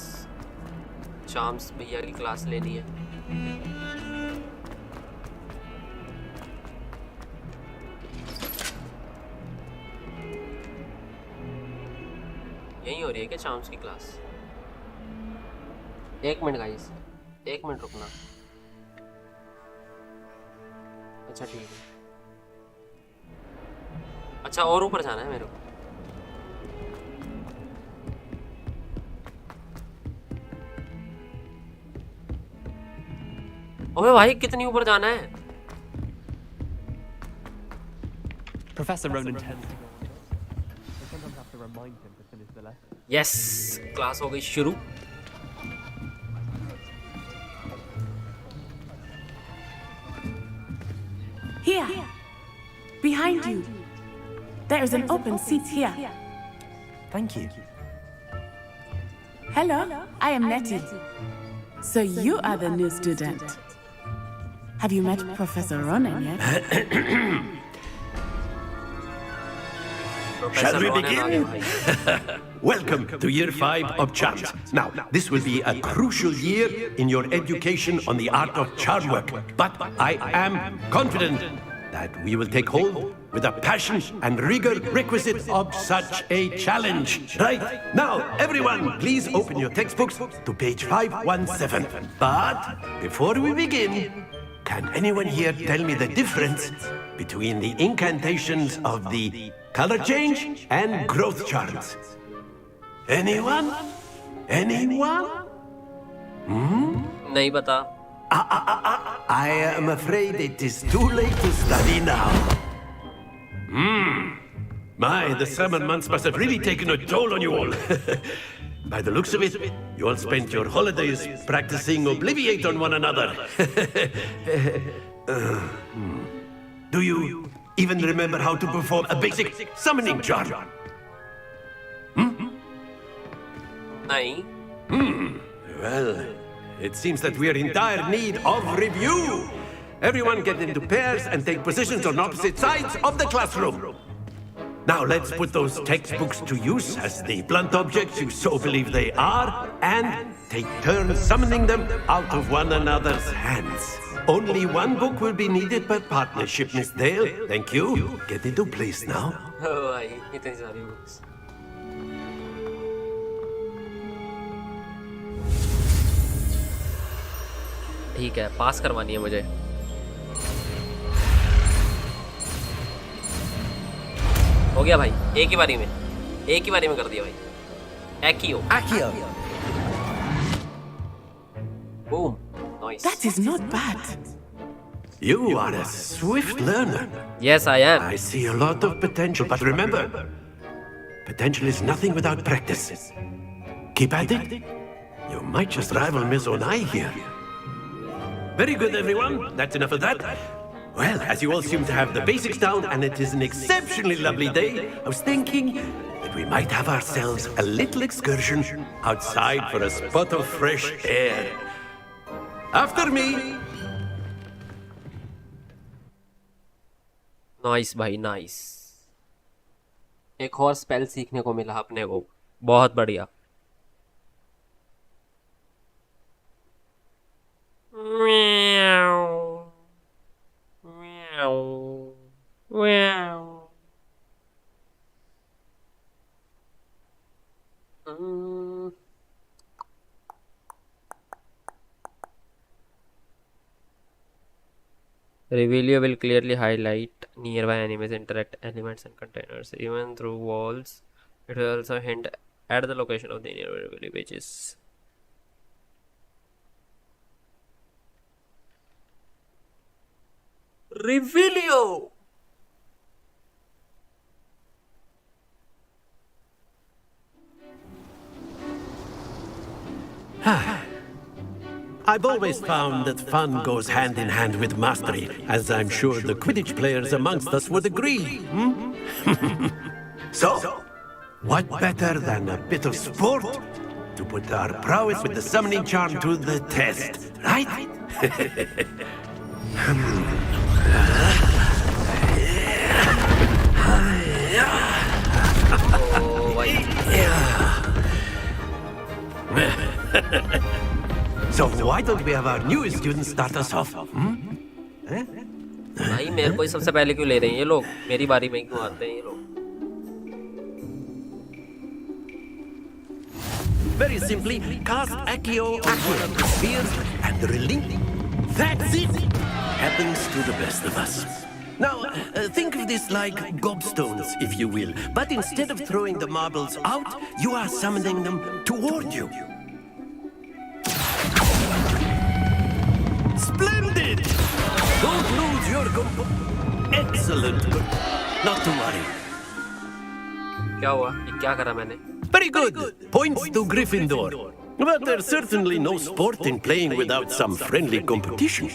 [SPEAKER 1] Charms भैया की क्लास लेनी है। यही हो रही है क्या चार्म्स की क्लास? एक मिनट गाइस, एक मिनट रुकना। अच्छा ठीक है। अच्छा और ऊपर जाना है मेरे को। ओए भाई कितनी ऊपर जाना है?
[SPEAKER 16] Professor Ronan tends to go on. I sometimes have to remind him to finish the lesson.
[SPEAKER 1] Yes, class हो गई शुरू।
[SPEAKER 12] Here, behind you. There is an open seat here.
[SPEAKER 3] Thank you.
[SPEAKER 12] Hello, I am Nettie. So you are the new student. Have you met Professor Ronan yet?
[SPEAKER 9] Shall we begin? Welcome to Year 5 of Charms. Now, this will be a crucial year in your education on the art of charm work. But I am confident that we will take hold with the passion and rigor requisite of such a challenge. Right? Now, everyone, please open your textbooks to page 517. But before we begin, can anyone here tell me the difference between the incantations of the color change and growth charms? Anyone? Anyone?
[SPEAKER 1] नहीं बता।
[SPEAKER 9] I am afraid it is too late to study now. My, the summer months must have really taken a toll on you all. By the looks of it, you all spent your holidays practicing Obliviate on one another. Do you even remember how to perform a basic summoning charm?
[SPEAKER 1] नहीं।
[SPEAKER 9] Well, it seems that we are in dire need of review. Everyone get into pairs and take positions on opposite sides of the classroom. Now let's put those textbooks to use as the blunt objects you so believe they are, and take turns summoning them out of one another's hands. Only one book will be needed per partnership, Miss Dale. Thank you. Get into place now.
[SPEAKER 1] Oh, भाई इतनी सारी books. ठीक है, पास करवानी है मुझे। हो गया भाई, एक ही बारी में कर दिया भाई। एक्यो। Boom. Nice.
[SPEAKER 7] That is not bad. You are a swift learner.
[SPEAKER 1] Yes, I am.
[SPEAKER 9] I see a lot of potential, but remember, potential is nothing without practice. Keep at it. You might just rival Miss Onai here. Very good, everyone. That's enough of that. Well, as you all seem to have the basics down, and it is an exceptionally lovely day, I was thinking that we might have ourselves a little excursion outside for a spot of fresh air. After me.
[SPEAKER 1] Nice भाई, nice. एक और spell सीखने को मिला अपने को, बहुत बढ़िया। Revelio will clearly highlight nearby enemies, interact elements and containers, even through walls. It will also hint at the location of the nearby Revelio, which is Revelio.
[SPEAKER 9] I've always found that fun goes hand in hand with mastery, as I'm sure the Quidditch players amongst us would agree. So, what better than a bit of sport to put our prowess with the summoning charm to the test, right? So why don't we have our newest students start us off?
[SPEAKER 1] भाई मेरे को ही सबसे पहले क्यों ले रहे हैं ये लोग? मेरी बारी में क्यों आते हैं ये लोग?
[SPEAKER 9] Very simply, cast Accio on one of the spheres and release. That's it! Happens to the best of us. Now, think of this like gobstones, if you will. But instead of throwing the marbles out, you are summoning them toward you. Splendid! Don't lose your Excellent. Not to worry.
[SPEAKER 1] क्या हुआ? ये क्या करा मैंने?
[SPEAKER 9] Very good. Points to Gryffindor. But there's certainly no sport in playing without some friendly competition.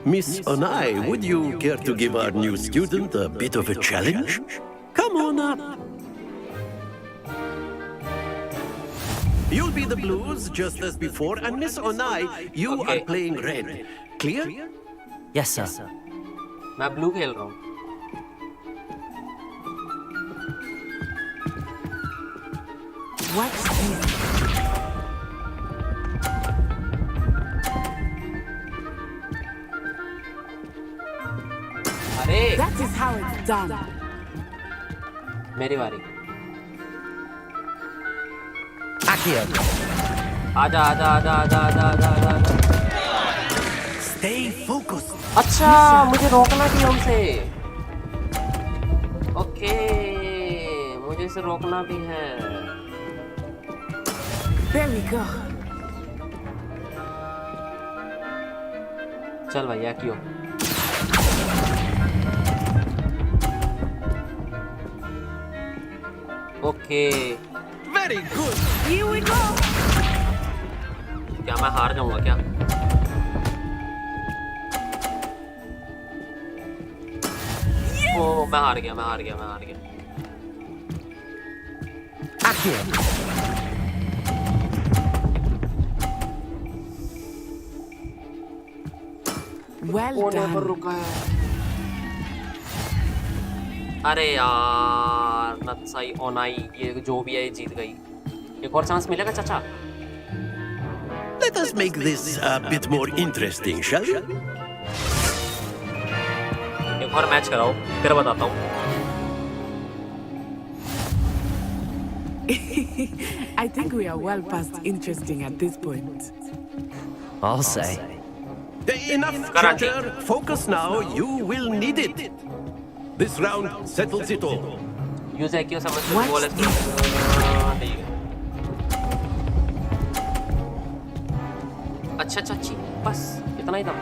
[SPEAKER 9] Miss Onai, would you care to give our new student a bit of a challenge? Come on up. You'll be the blues just as before, and Miss Onai, you are playing red. Clear?
[SPEAKER 3] Yes, sir.
[SPEAKER 1] मैं blue खेल रहा हूँ।
[SPEAKER 12] What's this?
[SPEAKER 1] अरे
[SPEAKER 12] That is how it's done.
[SPEAKER 1] मेरी बारी।
[SPEAKER 17] Accio.
[SPEAKER 1] आजा आजा आजा आजा आजा आजा आजा।
[SPEAKER 9] Stay focused.
[SPEAKER 1] अच्छा मुझे रोकना भी हमसे। ओके मुझे इसे रोकना भी है।
[SPEAKER 12] There we go.
[SPEAKER 1] चल भैया क्यों? Okay
[SPEAKER 9] Very good.
[SPEAKER 12] Here we go.
[SPEAKER 1] क्या मैं हार जाऊंगा क्या? ओ मैं हार गया।
[SPEAKER 17] Accio.
[SPEAKER 12] Well
[SPEAKER 1] पर
[SPEAKER 12] done.
[SPEAKER 1] रुका है। अरे यार नत्साई ओनाई ये जो भी है ये जीत गई। एक और चांस मिलेगा चाचा?
[SPEAKER 9] Let us make this a bit more interesting, shall we?
[SPEAKER 1] एक और मैच कराओ फिर बताता हूँ।
[SPEAKER 12] I think we are well past interesting at this point.
[SPEAKER 3] I'll say.
[SPEAKER 9] Enough chatter. Focus now. You will need it. This round settles it all.
[SPEAKER 1] Use है क्यों समझ में बोले ठीक है। अच्छा चाची बस इतना ही था।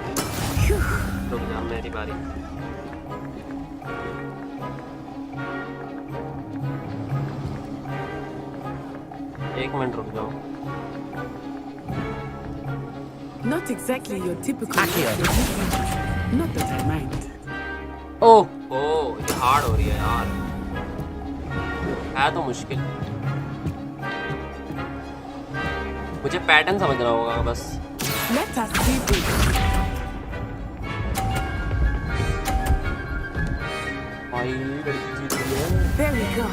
[SPEAKER 1] रुक जा मेरी बारी। एक मिनट रुक जाओ।
[SPEAKER 12] Not exactly your typical. Not that I mind.
[SPEAKER 1] ओह ये हार्ड हो रही है यार, है तो मुश्किल। मुझे पैटर्न समझना होगा बस।
[SPEAKER 12] Let us see this. There we go.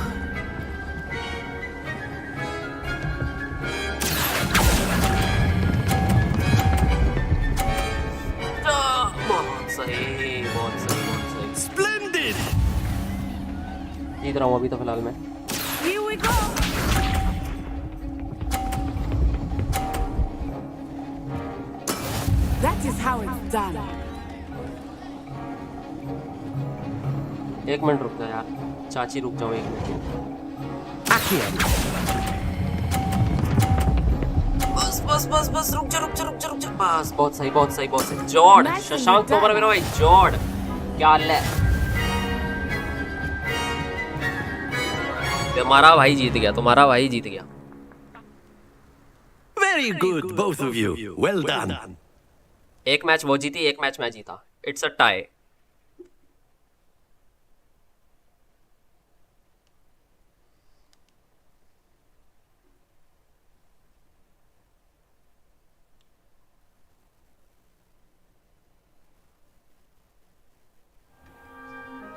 [SPEAKER 1] बहुत सही बहुत सही बहुत सही।
[SPEAKER 9] Splendid.
[SPEAKER 1] जीत रहा हूँ अभी तो फिलहाल मैं।
[SPEAKER 12] Here we go. That is how it's done.
[SPEAKER 1] एक मिनट रुक जा यार, चाची रुक जाओ एक मिनट। बस बस बस बस रुक जा रुक जा रुक जा रुक जा बस। बहुत सही बहुत सही बहुत सही। जॉर्ड शशांक तोमर मेरा भाई जॉर्ड, क्या हाल है? तुम्हारा भाई जीत गया, तुम्हारा भाई जीत गया।
[SPEAKER 9] Very good, both of you. Well done.
[SPEAKER 1] एक मैच वो जीती, एक मैच मैं जीता। It's a tie.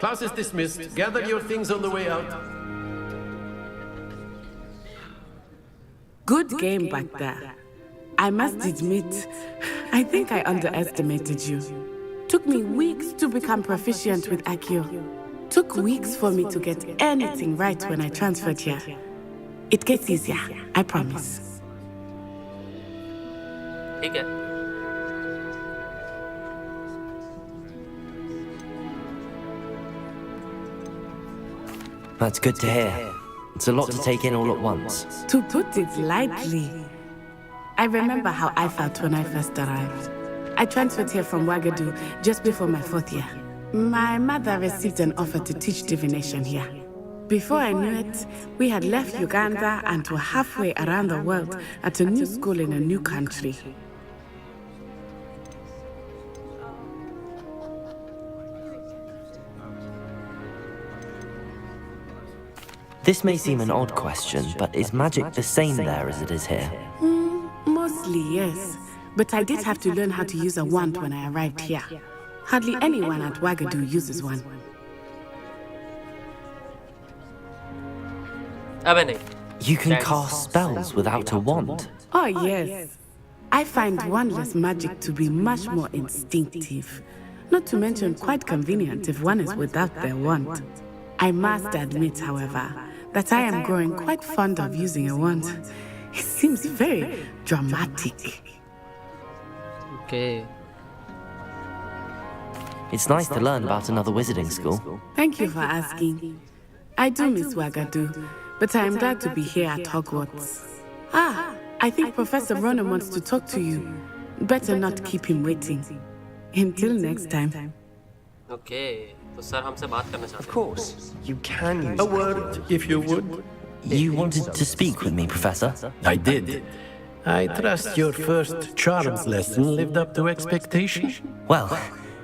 [SPEAKER 9] Class is dismissed. Gather your things on the way out.
[SPEAKER 12] Good game back there. I must admit, I think I underestimated you. Took me weeks to become proficient with Akio. Took weeks for me to get anything right when I transferred here. It gets easier, I promise.
[SPEAKER 1] ठीक है।
[SPEAKER 3] That's good to hear. It's a lot to take in all at once.
[SPEAKER 12] To put it lightly, I remember how I felt when I first arrived. I transferred here from Wagadu just before my 4th year. My mother received an offer to teach divination here. Before I knew it, we had left Uganda and were halfway around the world at a new school in a new country.
[SPEAKER 3] This may seem an odd question, but is magic the same there as it is here?
[SPEAKER 12] Mostly, yes. But I did have to learn how to use a wand when I arrived here. Hardly anyone at Wagadu uses one.
[SPEAKER 3] You can cast spells without a wand?
[SPEAKER 12] Oh, yes. I find wandless magic to be much more instinctive. Not to mention quite convenient if one is without their wand. I must admit, however, that I am growing quite fond of using a wand. It seems very dramatic.
[SPEAKER 1] Okay.
[SPEAKER 3] It's nice to learn about another wizarding school.
[SPEAKER 12] Thank you for asking. I do miss Wagadu, but I am glad to be here at Hogwarts. I think Professor Ronan wants to talk to you. Better not keep him waiting. Until next time.
[SPEAKER 1] Okay. तो sir हमसे बात करना चाहते हैं।
[SPEAKER 17] Of course, you can use
[SPEAKER 9] a word, if you would.
[SPEAKER 3] You wanted to speak with me, Professor?
[SPEAKER 9] I did. I trust your first charms lesson lived up to expectation.
[SPEAKER 3] Well,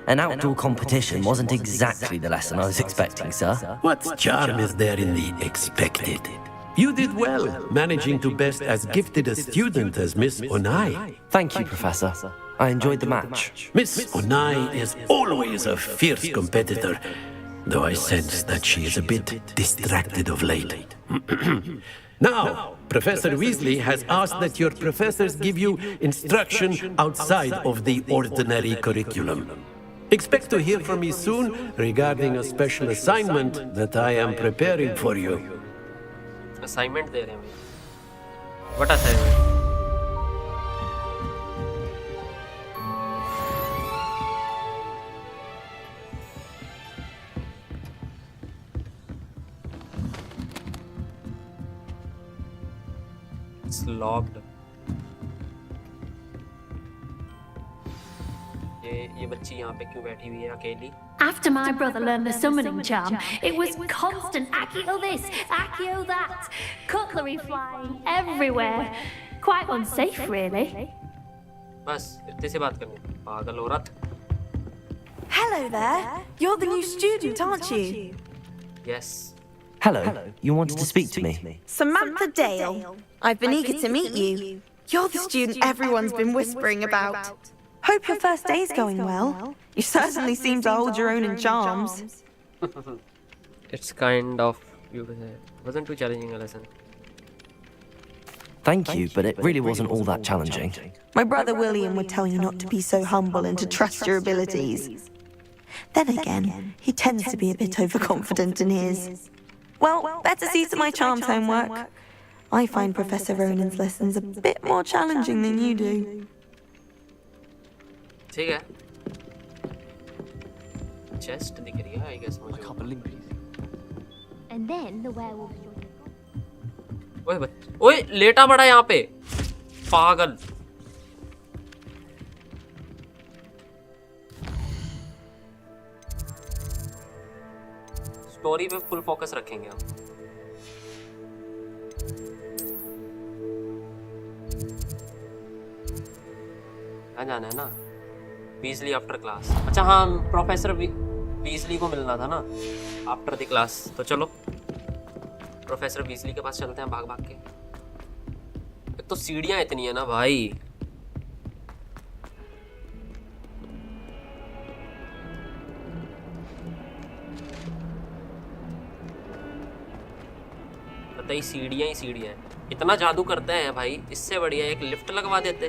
[SPEAKER 3] an outdoor competition wasn't exactly the lesson I was expecting, sir.
[SPEAKER 9] What charm is there in the expected? You did well, managing to best as gifted a student as Miss Onai.
[SPEAKER 3] Thank you, Professor. I enjoyed the match.
[SPEAKER 9] Miss Onai is always a fierce competitor, though I sense that she is a bit distracted of late. Now, Professor Weasley has asked that your professors give you instruction outside of the ordinary curriculum. Expect to hear from me soon regarding a special assignment that I am preparing for you.
[SPEAKER 1] Assignment दे रहे हैं। What assignment? locked. ये बच्ची यहाँ पे क्यों बैठी हुई है अकेली?
[SPEAKER 13] After my brother learned the summoning charm, it was constant Accio this, Accio that, cutlery flying everywhere. Quite unsafe, really.
[SPEAKER 1] बस इतने से बात करनी, पागल औरत.
[SPEAKER 4] Hello there. You're the new student, aren't you?
[SPEAKER 1] Yes.
[SPEAKER 3] Hello, you wanted to speak to me?
[SPEAKER 4] Samantha Dale. I've been eager to meet you. You're the student everyone's been whispering about. Hope your first day's going well. You certainly seem to hold your own in charms.
[SPEAKER 1] It's kind of, you could say, wasn't too challenging a lesson.
[SPEAKER 3] Thank you, but it really wasn't all that challenging.
[SPEAKER 4] My brother William would tell you not to be so humble and to trust your abilities. Then again, he tends to be a bit overconfident in his. Well, better see to my charms homework. I find Professor Ronan's lessons a bit more challenging than you do.
[SPEAKER 1] ठीक है. Chest दिख रही है, I guess मुझे.
[SPEAKER 13] And then the werewolf.
[SPEAKER 1] ओए लेटा पड़ा यहाँ पे, पागल. स्टोरी पे फुल फोकस रखेंगे हम. कहाँ जाना है ना? बीजली आफ्टर क्लास. अच्छा हाँ, प्रोफेसर बीजली को मिलना था ना आफ्टर द क्लास. तो चलो प्रोफेसर बीजली के पास चलते हैं भाग भाग के. एक तो सीढ़ियाँ इतनी है ना भाई. पता ही सीढ़ियाँ ही सीढ़ियाँ. इतना जादू करते हैं भाई, इससे बढ़िया एक लिफ्ट लगवा देते.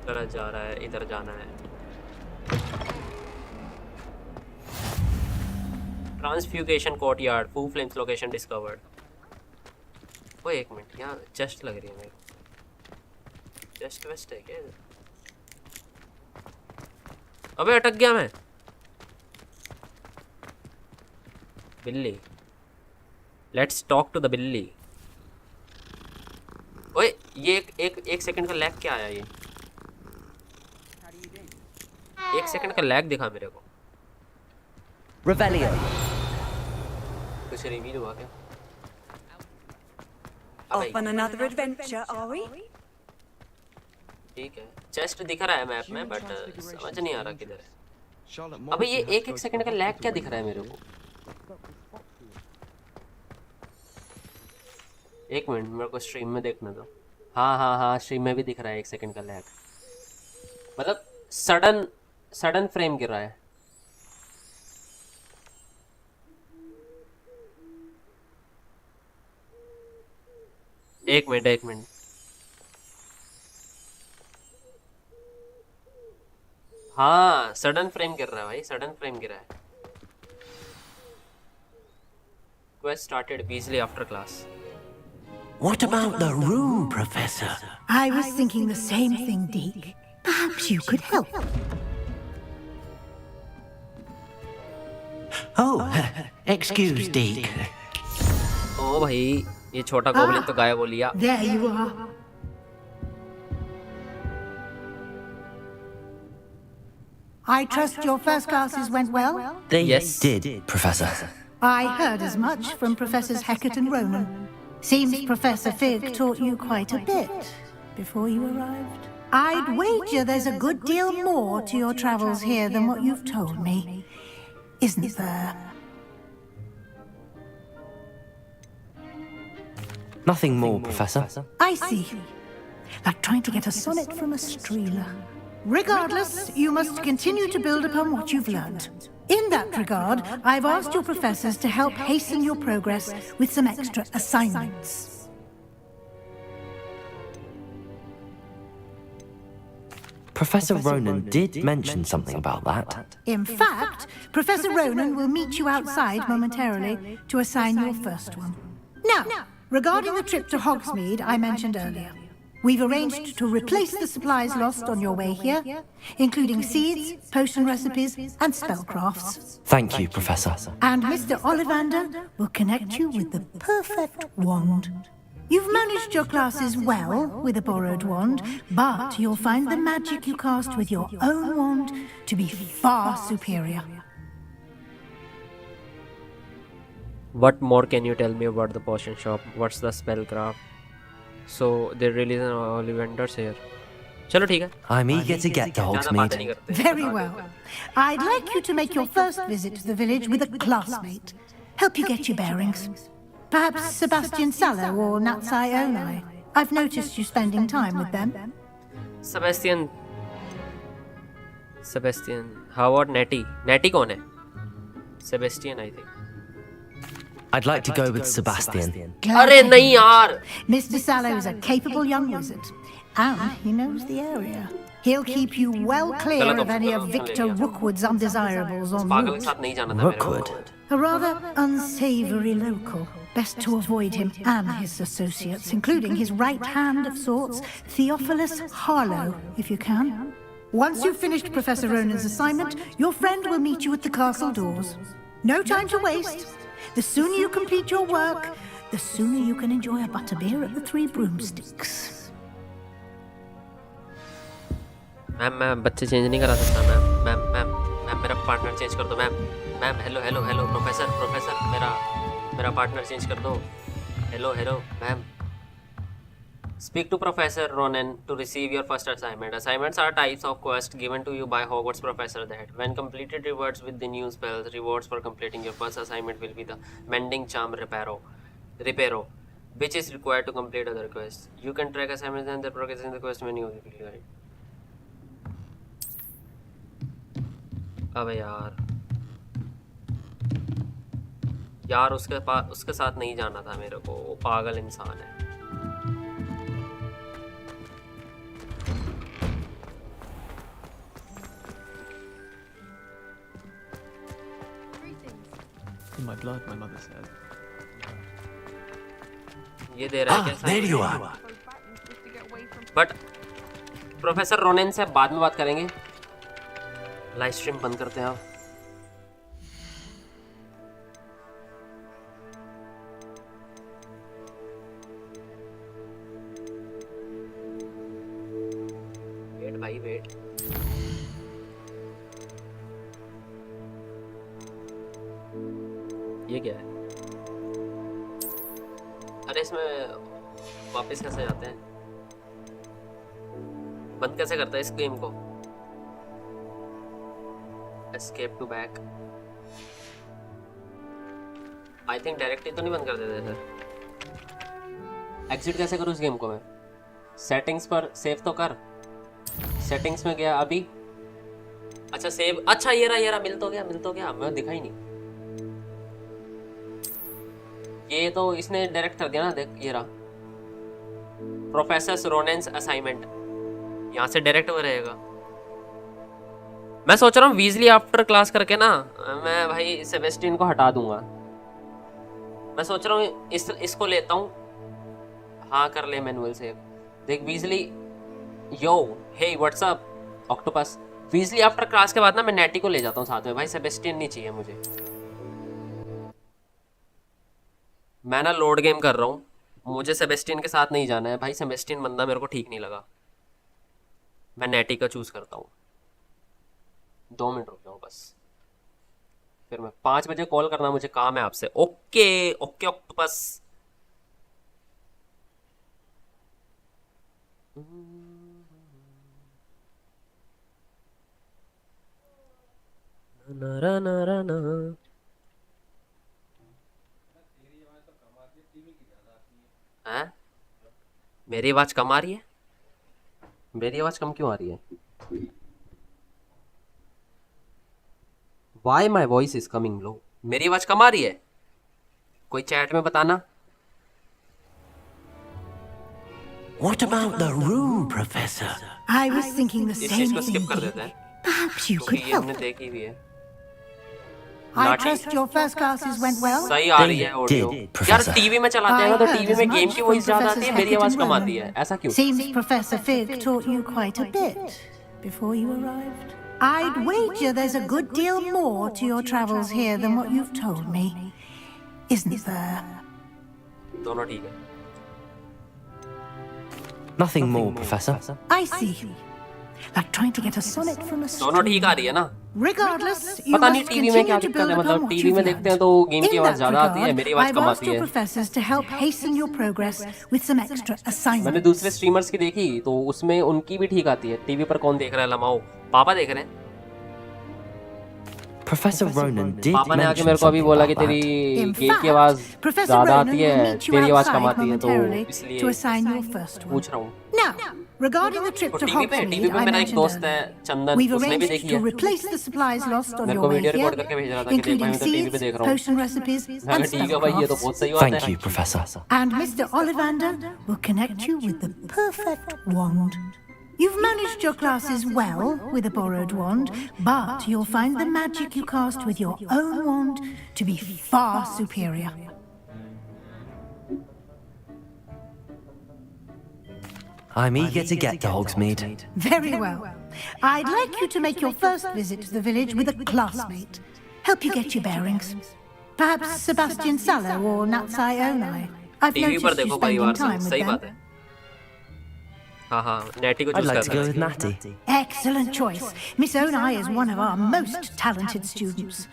[SPEAKER 1] तरह जा रहा है, इधर जाना है. ट्रांसफ्यूगेशन कोर्टयार्ड, फू फ्लेम्स लोकेशन डिस्कवर्ड. ओए एक मिनट, यहाँ चेस्ट लग रही है मेरे को. चेस्ट वेस्ट है क्या? अबे अटक गया मैं. बिल्ली, लेट्स टॉक टू द बिल्ली. ओए ये एक सेकंड का लैग क्या आया? ये एक सेकंड का लैग दिखा मेरे को.
[SPEAKER 3] Revelio.
[SPEAKER 1] कुछ रिवील हुआ क्या?
[SPEAKER 4] Off on another adventure, are we?
[SPEAKER 1] ठीक है, चेस्ट दिख रहा है मैप में, बट समझ नहीं आ रहा किधर है. अबे ये एक सेकंड का लैग क्या दिख रहा है मेरे को? एक मिनट, मेरे को स्ट्रीम में देखना दो. हाँ स्ट्रीम में भी दिख रहा है एक सेकंड का लैग. मतलब सडन फ्रेम गिर रहा है. एक मिनट. हाँ सडन फ्रेम गिर रहा है भाई, सडन फ्रेम गिरा है. Quest started Weasley after class.
[SPEAKER 7] What about the room, Professor?
[SPEAKER 11] I was thinking the same thing, Deke. Perhaps you could help.
[SPEAKER 7] Oh, excuse, Deke.
[SPEAKER 1] ओ भाई, ये छोटा गोबलिन तो गायब हो लिया.
[SPEAKER 11] There you are. I trust your first classes went well?
[SPEAKER 3] They did, Professor.
[SPEAKER 11] I heard as much from Professors Hecat and Ronan. Seems Professor Fig taught you quite a bit before you arrived. I'd wager there's a good deal more to your travels here than what you've told me. Isn't there?
[SPEAKER 3] Nothing more, Professor.
[SPEAKER 11] I see. Like trying to get a sonnet from a streeler. Regardless, you must continue to build upon what you've learned. In that regard, I've asked your professors to help hasten your progress with some extra assignments.
[SPEAKER 3] Professor Ronan did mention something about that.
[SPEAKER 11] In fact, Professor Ronan will meet you outside momentarily to assign your first one. Now, regarding the trip to Hogsmeade I mentioned earlier, We've arranged to replace the supplies lost on your way here, including seeds, potion recipes, and spellcrafts.
[SPEAKER 3] Thank you, Professor.
[SPEAKER 11] And Mr. Ollivander will connect you with the perfect wand. You've managed your classes well with a borrowed wand, but you'll find the magic you cast with your own wand to be far superior.
[SPEAKER 1] What more can you tell me about the potion shop? What's the spellcraft? So they release an Ollivanders here. चलो ठीक है.
[SPEAKER 3] I'm eager to get to Hogsmeade.
[SPEAKER 11] Very well. I'd like you to make your first visit to the village with a classmate. Help you get your bearings. Perhaps Sebastian Sallow or Natsai Onai. I've noticed you spending time with them.
[SPEAKER 1] Sebastian. How about Nettie? Nettie कौन है? Sebastian, I think.
[SPEAKER 3] I'd like to go with Sebastian.
[SPEAKER 1] अरे नहीं यार.
[SPEAKER 11] Mr. Sallow is a capable young wizard, and he knows the area. He'll keep you well clear of any of Victor Rookwood's undesirables en route.
[SPEAKER 3] Rookwood?
[SPEAKER 11] A rather unsavory local. Best to avoid him and his associates, including his right hand of sorts, Theophilus Harlow, if you can. Once you've finished Professor Ronan's assignment, your friend will meet you at the castle doors. No time to waste. The sooner you complete your work, the sooner you can enjoy a butterbeer at the Three Broomsticks.
[SPEAKER 1] Ma'am मैं बच्चे change नहीं करा सकता ma'am मेरा partner change कर दो ma'am hello professor मेरा partner change कर दो hello ma'am. Speak to Professor Ronan to receive your first assignment. Assignments are types of quests given to you by Hogwarts professor that, when completed, rewards with the new spells. Rewards for completing your first assignment will be the Mending Charm Reparo, which is required to complete other quests. You can track assignments and their progress in the quest menu. अबे यार उसके साथ नहीं जाना था मेरे को. वो पागल इंसान है.
[SPEAKER 16] In my blood, my mother said.
[SPEAKER 1] ये दे रहा है क्या?
[SPEAKER 7] There you are.
[SPEAKER 1] But professor Ronan से बाद में बात करेंगे. लाइव स्ट्रीम बंद करते हैं आप. वेट भाई वेट. ये क्या है? अरे इसमें वापस कैसे जाते हैं? बंद कैसे करता है इस गेम को? Escape to back. I think directly तो नहीं बंद कर देते सर. एग्जिट कैसे करूँ इस गेम को मैं? सेटिंग्स पर सेव तो कर. सेटिंग्स में गया अभी. अच्छा सेव. अच्छा ये रहा मिल तो गया. मैं दिखा ही नहीं. ये तो इसने डायरेक्ट कर दिया ना. देख ये रहा प्रोफेसर रोनेन्स असाइनमेंट. यहाँ से डायरेक्ट हो रहेगा. मैं सोच रहा हूँ वीजली आफ्टर क्लास करके ना मैं भाई सेबेस्टियन को हटा दूंगा. मैं सोच रहा हूँ इसको लेता हूँ. हाँ कर ले मैनुअल सेव. देख Weasley. Yo hey what's up octopus. Weasley after class के बाद ना मैं नेटी को ले जाता हूँ साथ में. भाई सेबेस्टियन नहीं चाहिए मुझे. मैं ना लोड गेम कर रहा हूँ. मुझे सेबेस्टियन के साथ नहीं जाना है भाई. सेबेस्टियन बंदा मेरे को ठीक नहीं लगा. मैं नेटी का चूज करता हूँ. 2 मिनट रुक जाओ बस. फिर मैं 5 बजे कॉल करना मुझे काम है आपसे. Okay octopus. हैं? मेरी आवाज कम आ रही है? मेरी आवाज कम क्यों आ रही है? Why my voice is coming low? मेरी आवाज कम आ रही है? कोई चैट में बताना.
[SPEAKER 7] What about the room, Professor?
[SPEAKER 11] I was thinking the
[SPEAKER 1] इस
[SPEAKER 11] same
[SPEAKER 1] चीज को
[SPEAKER 11] thing.
[SPEAKER 1] स्किप कर देते हैं.
[SPEAKER 11] Perhaps you could
[SPEAKER 1] क्योंकि ये
[SPEAKER 11] help.
[SPEAKER 1] हमने देखी भी है.
[SPEAKER 11] I trust your first classes went well?
[SPEAKER 1] सही आ रही है ऑडियो यार टीवी में चलाते हैं ना तो टीवी में गेम की वॉइस ज्यादा आती है मेरी आवाज कम आती है ऐसा क्यों
[SPEAKER 11] Seems Professor Fig taught you quite a bit before you arrived. I'd wager there's a good deal more to your travels here than what you've told me. Isn't there?
[SPEAKER 1] दोनों ठीक है
[SPEAKER 3] Nothing more, Professor.
[SPEAKER 11] I see. Like trying to get a sonnet from a
[SPEAKER 1] दोनों ठीक आ रही है ना
[SPEAKER 11] Regardless, you
[SPEAKER 1] पता नहीं
[SPEAKER 11] must
[SPEAKER 1] टीवी में क्या
[SPEAKER 11] continue to
[SPEAKER 1] दिक्कत है
[SPEAKER 11] build
[SPEAKER 1] मतलब
[SPEAKER 11] upon what
[SPEAKER 1] टीवी में
[SPEAKER 11] you've
[SPEAKER 1] देखते हैं
[SPEAKER 11] learned.
[SPEAKER 1] तो गेम की
[SPEAKER 11] In
[SPEAKER 1] आवाज
[SPEAKER 11] that
[SPEAKER 1] ज्यादा आती है
[SPEAKER 11] regard,
[SPEAKER 1] मेरी आवाज
[SPEAKER 11] I've
[SPEAKER 1] कम
[SPEAKER 11] asked
[SPEAKER 1] आती
[SPEAKER 11] your
[SPEAKER 1] है
[SPEAKER 11] professors to help hasten your progress with some extra
[SPEAKER 1] मैंने
[SPEAKER 11] assignments.
[SPEAKER 1] दूसरे स्ट्रीमर्स की देखी तो उसमें उनकी भी ठीक आती है टीवी पर कौन देख रहा है लमाओ पापा देख रहे हैं
[SPEAKER 3] Professor Ronan did
[SPEAKER 1] पापा ने आके
[SPEAKER 3] mention
[SPEAKER 1] मेरे को अभी
[SPEAKER 3] something
[SPEAKER 1] बोला कि
[SPEAKER 3] about
[SPEAKER 1] तेरी
[SPEAKER 11] In
[SPEAKER 1] गेम की
[SPEAKER 11] fact,
[SPEAKER 1] आवाज
[SPEAKER 11] Professor
[SPEAKER 1] ज्यादा
[SPEAKER 11] Ronan
[SPEAKER 1] आती
[SPEAKER 11] will
[SPEAKER 1] है
[SPEAKER 11] meet you
[SPEAKER 1] तेरी आवाज कम
[SPEAKER 11] outside
[SPEAKER 1] आती है तो
[SPEAKER 11] momentarily
[SPEAKER 1] इसलिए
[SPEAKER 11] to assign your first one.
[SPEAKER 1] पूछ रहा हूँ
[SPEAKER 11] Now, regarding the trip
[SPEAKER 1] तो
[SPEAKER 11] to
[SPEAKER 1] टीवी पे
[SPEAKER 11] Hogsmeade I
[SPEAKER 1] मेरा एक
[SPEAKER 11] mentioned
[SPEAKER 1] दोस्त है
[SPEAKER 11] earlier,
[SPEAKER 1] चंदन
[SPEAKER 11] we've
[SPEAKER 1] उसने भी
[SPEAKER 11] arranged
[SPEAKER 1] देखी
[SPEAKER 11] to
[SPEAKER 1] है
[SPEAKER 11] replace the supplies lost on
[SPEAKER 1] मेरे
[SPEAKER 11] your
[SPEAKER 1] को
[SPEAKER 11] way
[SPEAKER 1] वीडियो रिकॉर्ड
[SPEAKER 11] here,
[SPEAKER 1] करके भेज रहा था कि देख भाई
[SPEAKER 11] including
[SPEAKER 1] मैं तो टीवी पे
[SPEAKER 11] seeds,
[SPEAKER 1] देख रहा हूँ
[SPEAKER 11] potion recipes,
[SPEAKER 1] मैं
[SPEAKER 11] and
[SPEAKER 1] ठीक है भाई ये तो बहुत सही बात
[SPEAKER 3] Thank
[SPEAKER 1] है
[SPEAKER 3] you, Professor.
[SPEAKER 11] And Mr. Ollivander will connect you with the perfect wand. You've managed your classes well with a borrowed wand, but you'll find the magic you cast with your own wand to be far superior.
[SPEAKER 3] I'm eager to get to Hogsmeade.
[SPEAKER 11] Very well. I'd like you to make your first visit to the village with a classmate. Help you get your bearings. Perhaps Sebastian Sallow or Natsai Onai. I've
[SPEAKER 1] TV पर
[SPEAKER 11] noticed you
[SPEAKER 1] देखो
[SPEAKER 11] spending
[SPEAKER 1] परिवार
[SPEAKER 11] time
[SPEAKER 1] से
[SPEAKER 11] with
[SPEAKER 1] सही
[SPEAKER 11] them.
[SPEAKER 1] बात है हाँ नेटी को
[SPEAKER 3] I'd
[SPEAKER 1] choose
[SPEAKER 3] like to go with
[SPEAKER 1] करना
[SPEAKER 3] Natty.
[SPEAKER 11] Excellent choice. Miss Onai is one of our most talented students.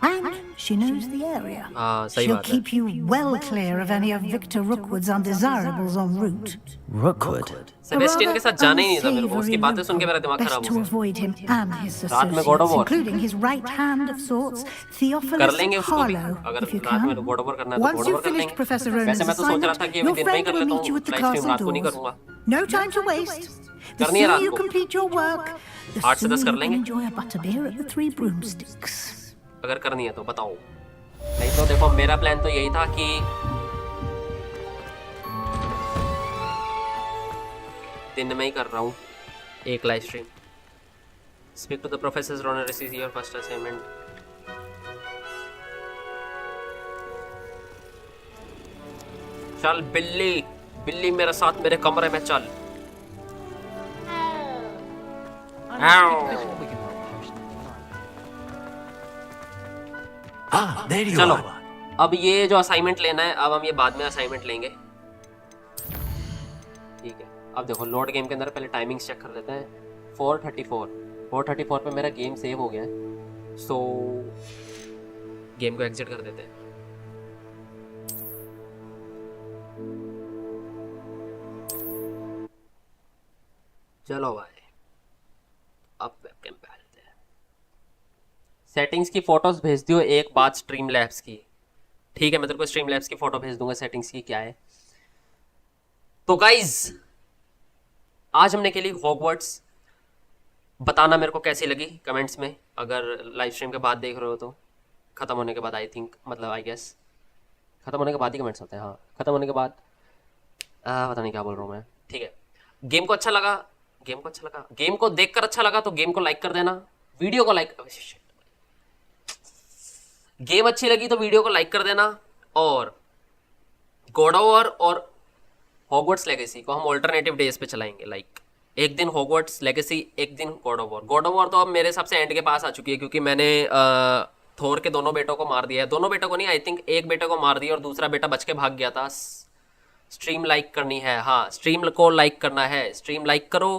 [SPEAKER 11] And she knows the area.
[SPEAKER 1] हाँ सही
[SPEAKER 11] She'll
[SPEAKER 1] बात है
[SPEAKER 11] keep you well clear of any of Victor Rookwood's undesirables en route.
[SPEAKER 3] Rookwood?
[SPEAKER 1] Sebastian के साथ जाना ही नहीं था मेरे को उसकी बातें सुन के मेरा दिमाग
[SPEAKER 11] Best
[SPEAKER 1] खराब
[SPEAKER 11] to
[SPEAKER 1] हो
[SPEAKER 11] avoid him and his
[SPEAKER 1] रात में God of
[SPEAKER 11] associates,
[SPEAKER 1] War
[SPEAKER 11] including his right hand of sorts,
[SPEAKER 1] कर
[SPEAKER 11] Theophilus
[SPEAKER 1] लेंगे उसको भी
[SPEAKER 11] Harlow,
[SPEAKER 1] अगर
[SPEAKER 11] if you
[SPEAKER 1] रात में
[SPEAKER 11] can.
[SPEAKER 1] God of War करना है तो
[SPEAKER 11] Once
[SPEAKER 1] God of
[SPEAKER 11] you've
[SPEAKER 1] War कर
[SPEAKER 11] finished
[SPEAKER 1] लेंगे
[SPEAKER 11] Professor
[SPEAKER 1] वैसे
[SPEAKER 11] Ronan's
[SPEAKER 1] मैं तो सोच रहा था
[SPEAKER 11] assignment,
[SPEAKER 1] कि अभी
[SPEAKER 11] your
[SPEAKER 1] दिन में ही
[SPEAKER 11] friend
[SPEAKER 1] कर
[SPEAKER 11] will
[SPEAKER 1] लेता
[SPEAKER 11] meet you
[SPEAKER 1] हूँ
[SPEAKER 11] at the
[SPEAKER 1] live stream
[SPEAKER 11] castle
[SPEAKER 1] रात को नहीं
[SPEAKER 11] doors.
[SPEAKER 1] करूँगा
[SPEAKER 11] No time to waste. The
[SPEAKER 1] करनी है
[SPEAKER 11] sooner
[SPEAKER 1] रात
[SPEAKER 11] you
[SPEAKER 1] को
[SPEAKER 11] complete your work, the
[SPEAKER 1] 8 से 10
[SPEAKER 11] sooner
[SPEAKER 1] कर
[SPEAKER 11] you can
[SPEAKER 1] लेंगे
[SPEAKER 11] enjoy a butterbeer at the Three Broomsticks.
[SPEAKER 1] अगर करनी है तो बताओ नहीं तो देखो मेरा प्लान तो यही था कि दिन में ही कर रहा हूँ एक live stream speak to the professor Ronen receive your first assignment चल बिल्ली बिल्ली मेरे साथ मेरे कमरे में चल चलो अब ये जो असाइनमेंट लेना है अब हम ये बाद में असाइनमेंट लेंगे ठीक है अब देखो लोड गेम के अंदर पहले टाइमिंग्स चेक कर लेते हैं 434 पे मेरा गेम सेव हो गया है सो गेम को एग्जिट कर देते हैं चलो भाई अब वेबकैम पे आते हैं सेटिंग्स की फोटोज भेज दियो एक बात स्ट्रीम लैब्स की ठीक है मैं तेरे को स्ट्रीम लैब्स की फोटो भेज दूंगा सेटिंग्स की क्या है तो गाइज आज हमने खेली हॉगवर्ट्स बताना मेरे को कैसी लगी कमेंट्स में अगर लाइव स्ट्रीम के बाद देख रहे हो तो ख़त्म होने के बाद आई थिंक मतलब आई गेस ख़त्म होने के बाद ही कमेंट्स होते हैं हाँ ख़त्म होने के बाद पता नहीं क्या बोल रहा हूँ मैं ठीक है गेम को देखकर अच्छा लगा तो गेम को लाइक कर देना वीडियो को लाइक गेम अच्छी लगी तो वीडियो को लाइक कर देना और गॉड ऑफ वॉर और हॉगवर्ट्स लेगेसी को हम ऑल्टरनेटिव डेज पे चलाएंगे लाइक एक दिन हॉगवर्ट्स लेगेसी एक दिन गॉड ऑफ वॉर तो अब मेरे हिसाब से एंड के पास आ चुकी है क्योंकि मैंने थोर के दोनों बेटों को मार दिया है दोनों बेटों को नहीं आई थिंक एक बेटे को मार दिया और दूसरा बेटा बच के भाग गया था स्ट्रीम लाइक करनी है हाँ स्ट्रीम को लाइक करना है स्ट्रीम लाइक करो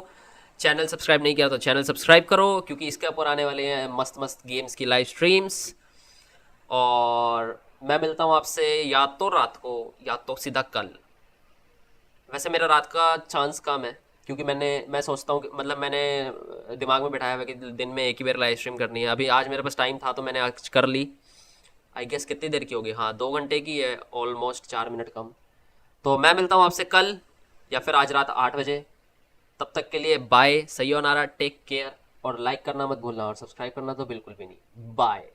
[SPEAKER 1] चैनल सब्सक्राइब नहीं किया तो चैनल सब्सक्राइब करो क्योंकि इसके ऊपर आने वाले हैं मस्त मस्त गेम्स की लाइव स्ट्रीम्स और मैं मिलता हूँ आपसे या तो रात को या तो सीधा कल वैसे मेरा रात का चांस कम है क्योंकि मैं सोचता हूँ कि मतलब मैंने दिमाग में बिठाया हुआ कि दिन में एक ही बार लाइव स्ट्रीम करनी है अभी आज मेरे पास टाइम था तो मैंने आज कर ली आई गेस कितनी देर की होगी हाँ 2 घंटे की है ऑलमोस्ट 4 मिनट कम तो मैं मिलता हूँ आपसे कल या फिर आज रात 8 बजे तब तक के लिए बाय सयोनारा टेक केयर और लाइक करना मत भूलना और सब्सक्राइब करना तो बिल्कुल भी नहीं बाय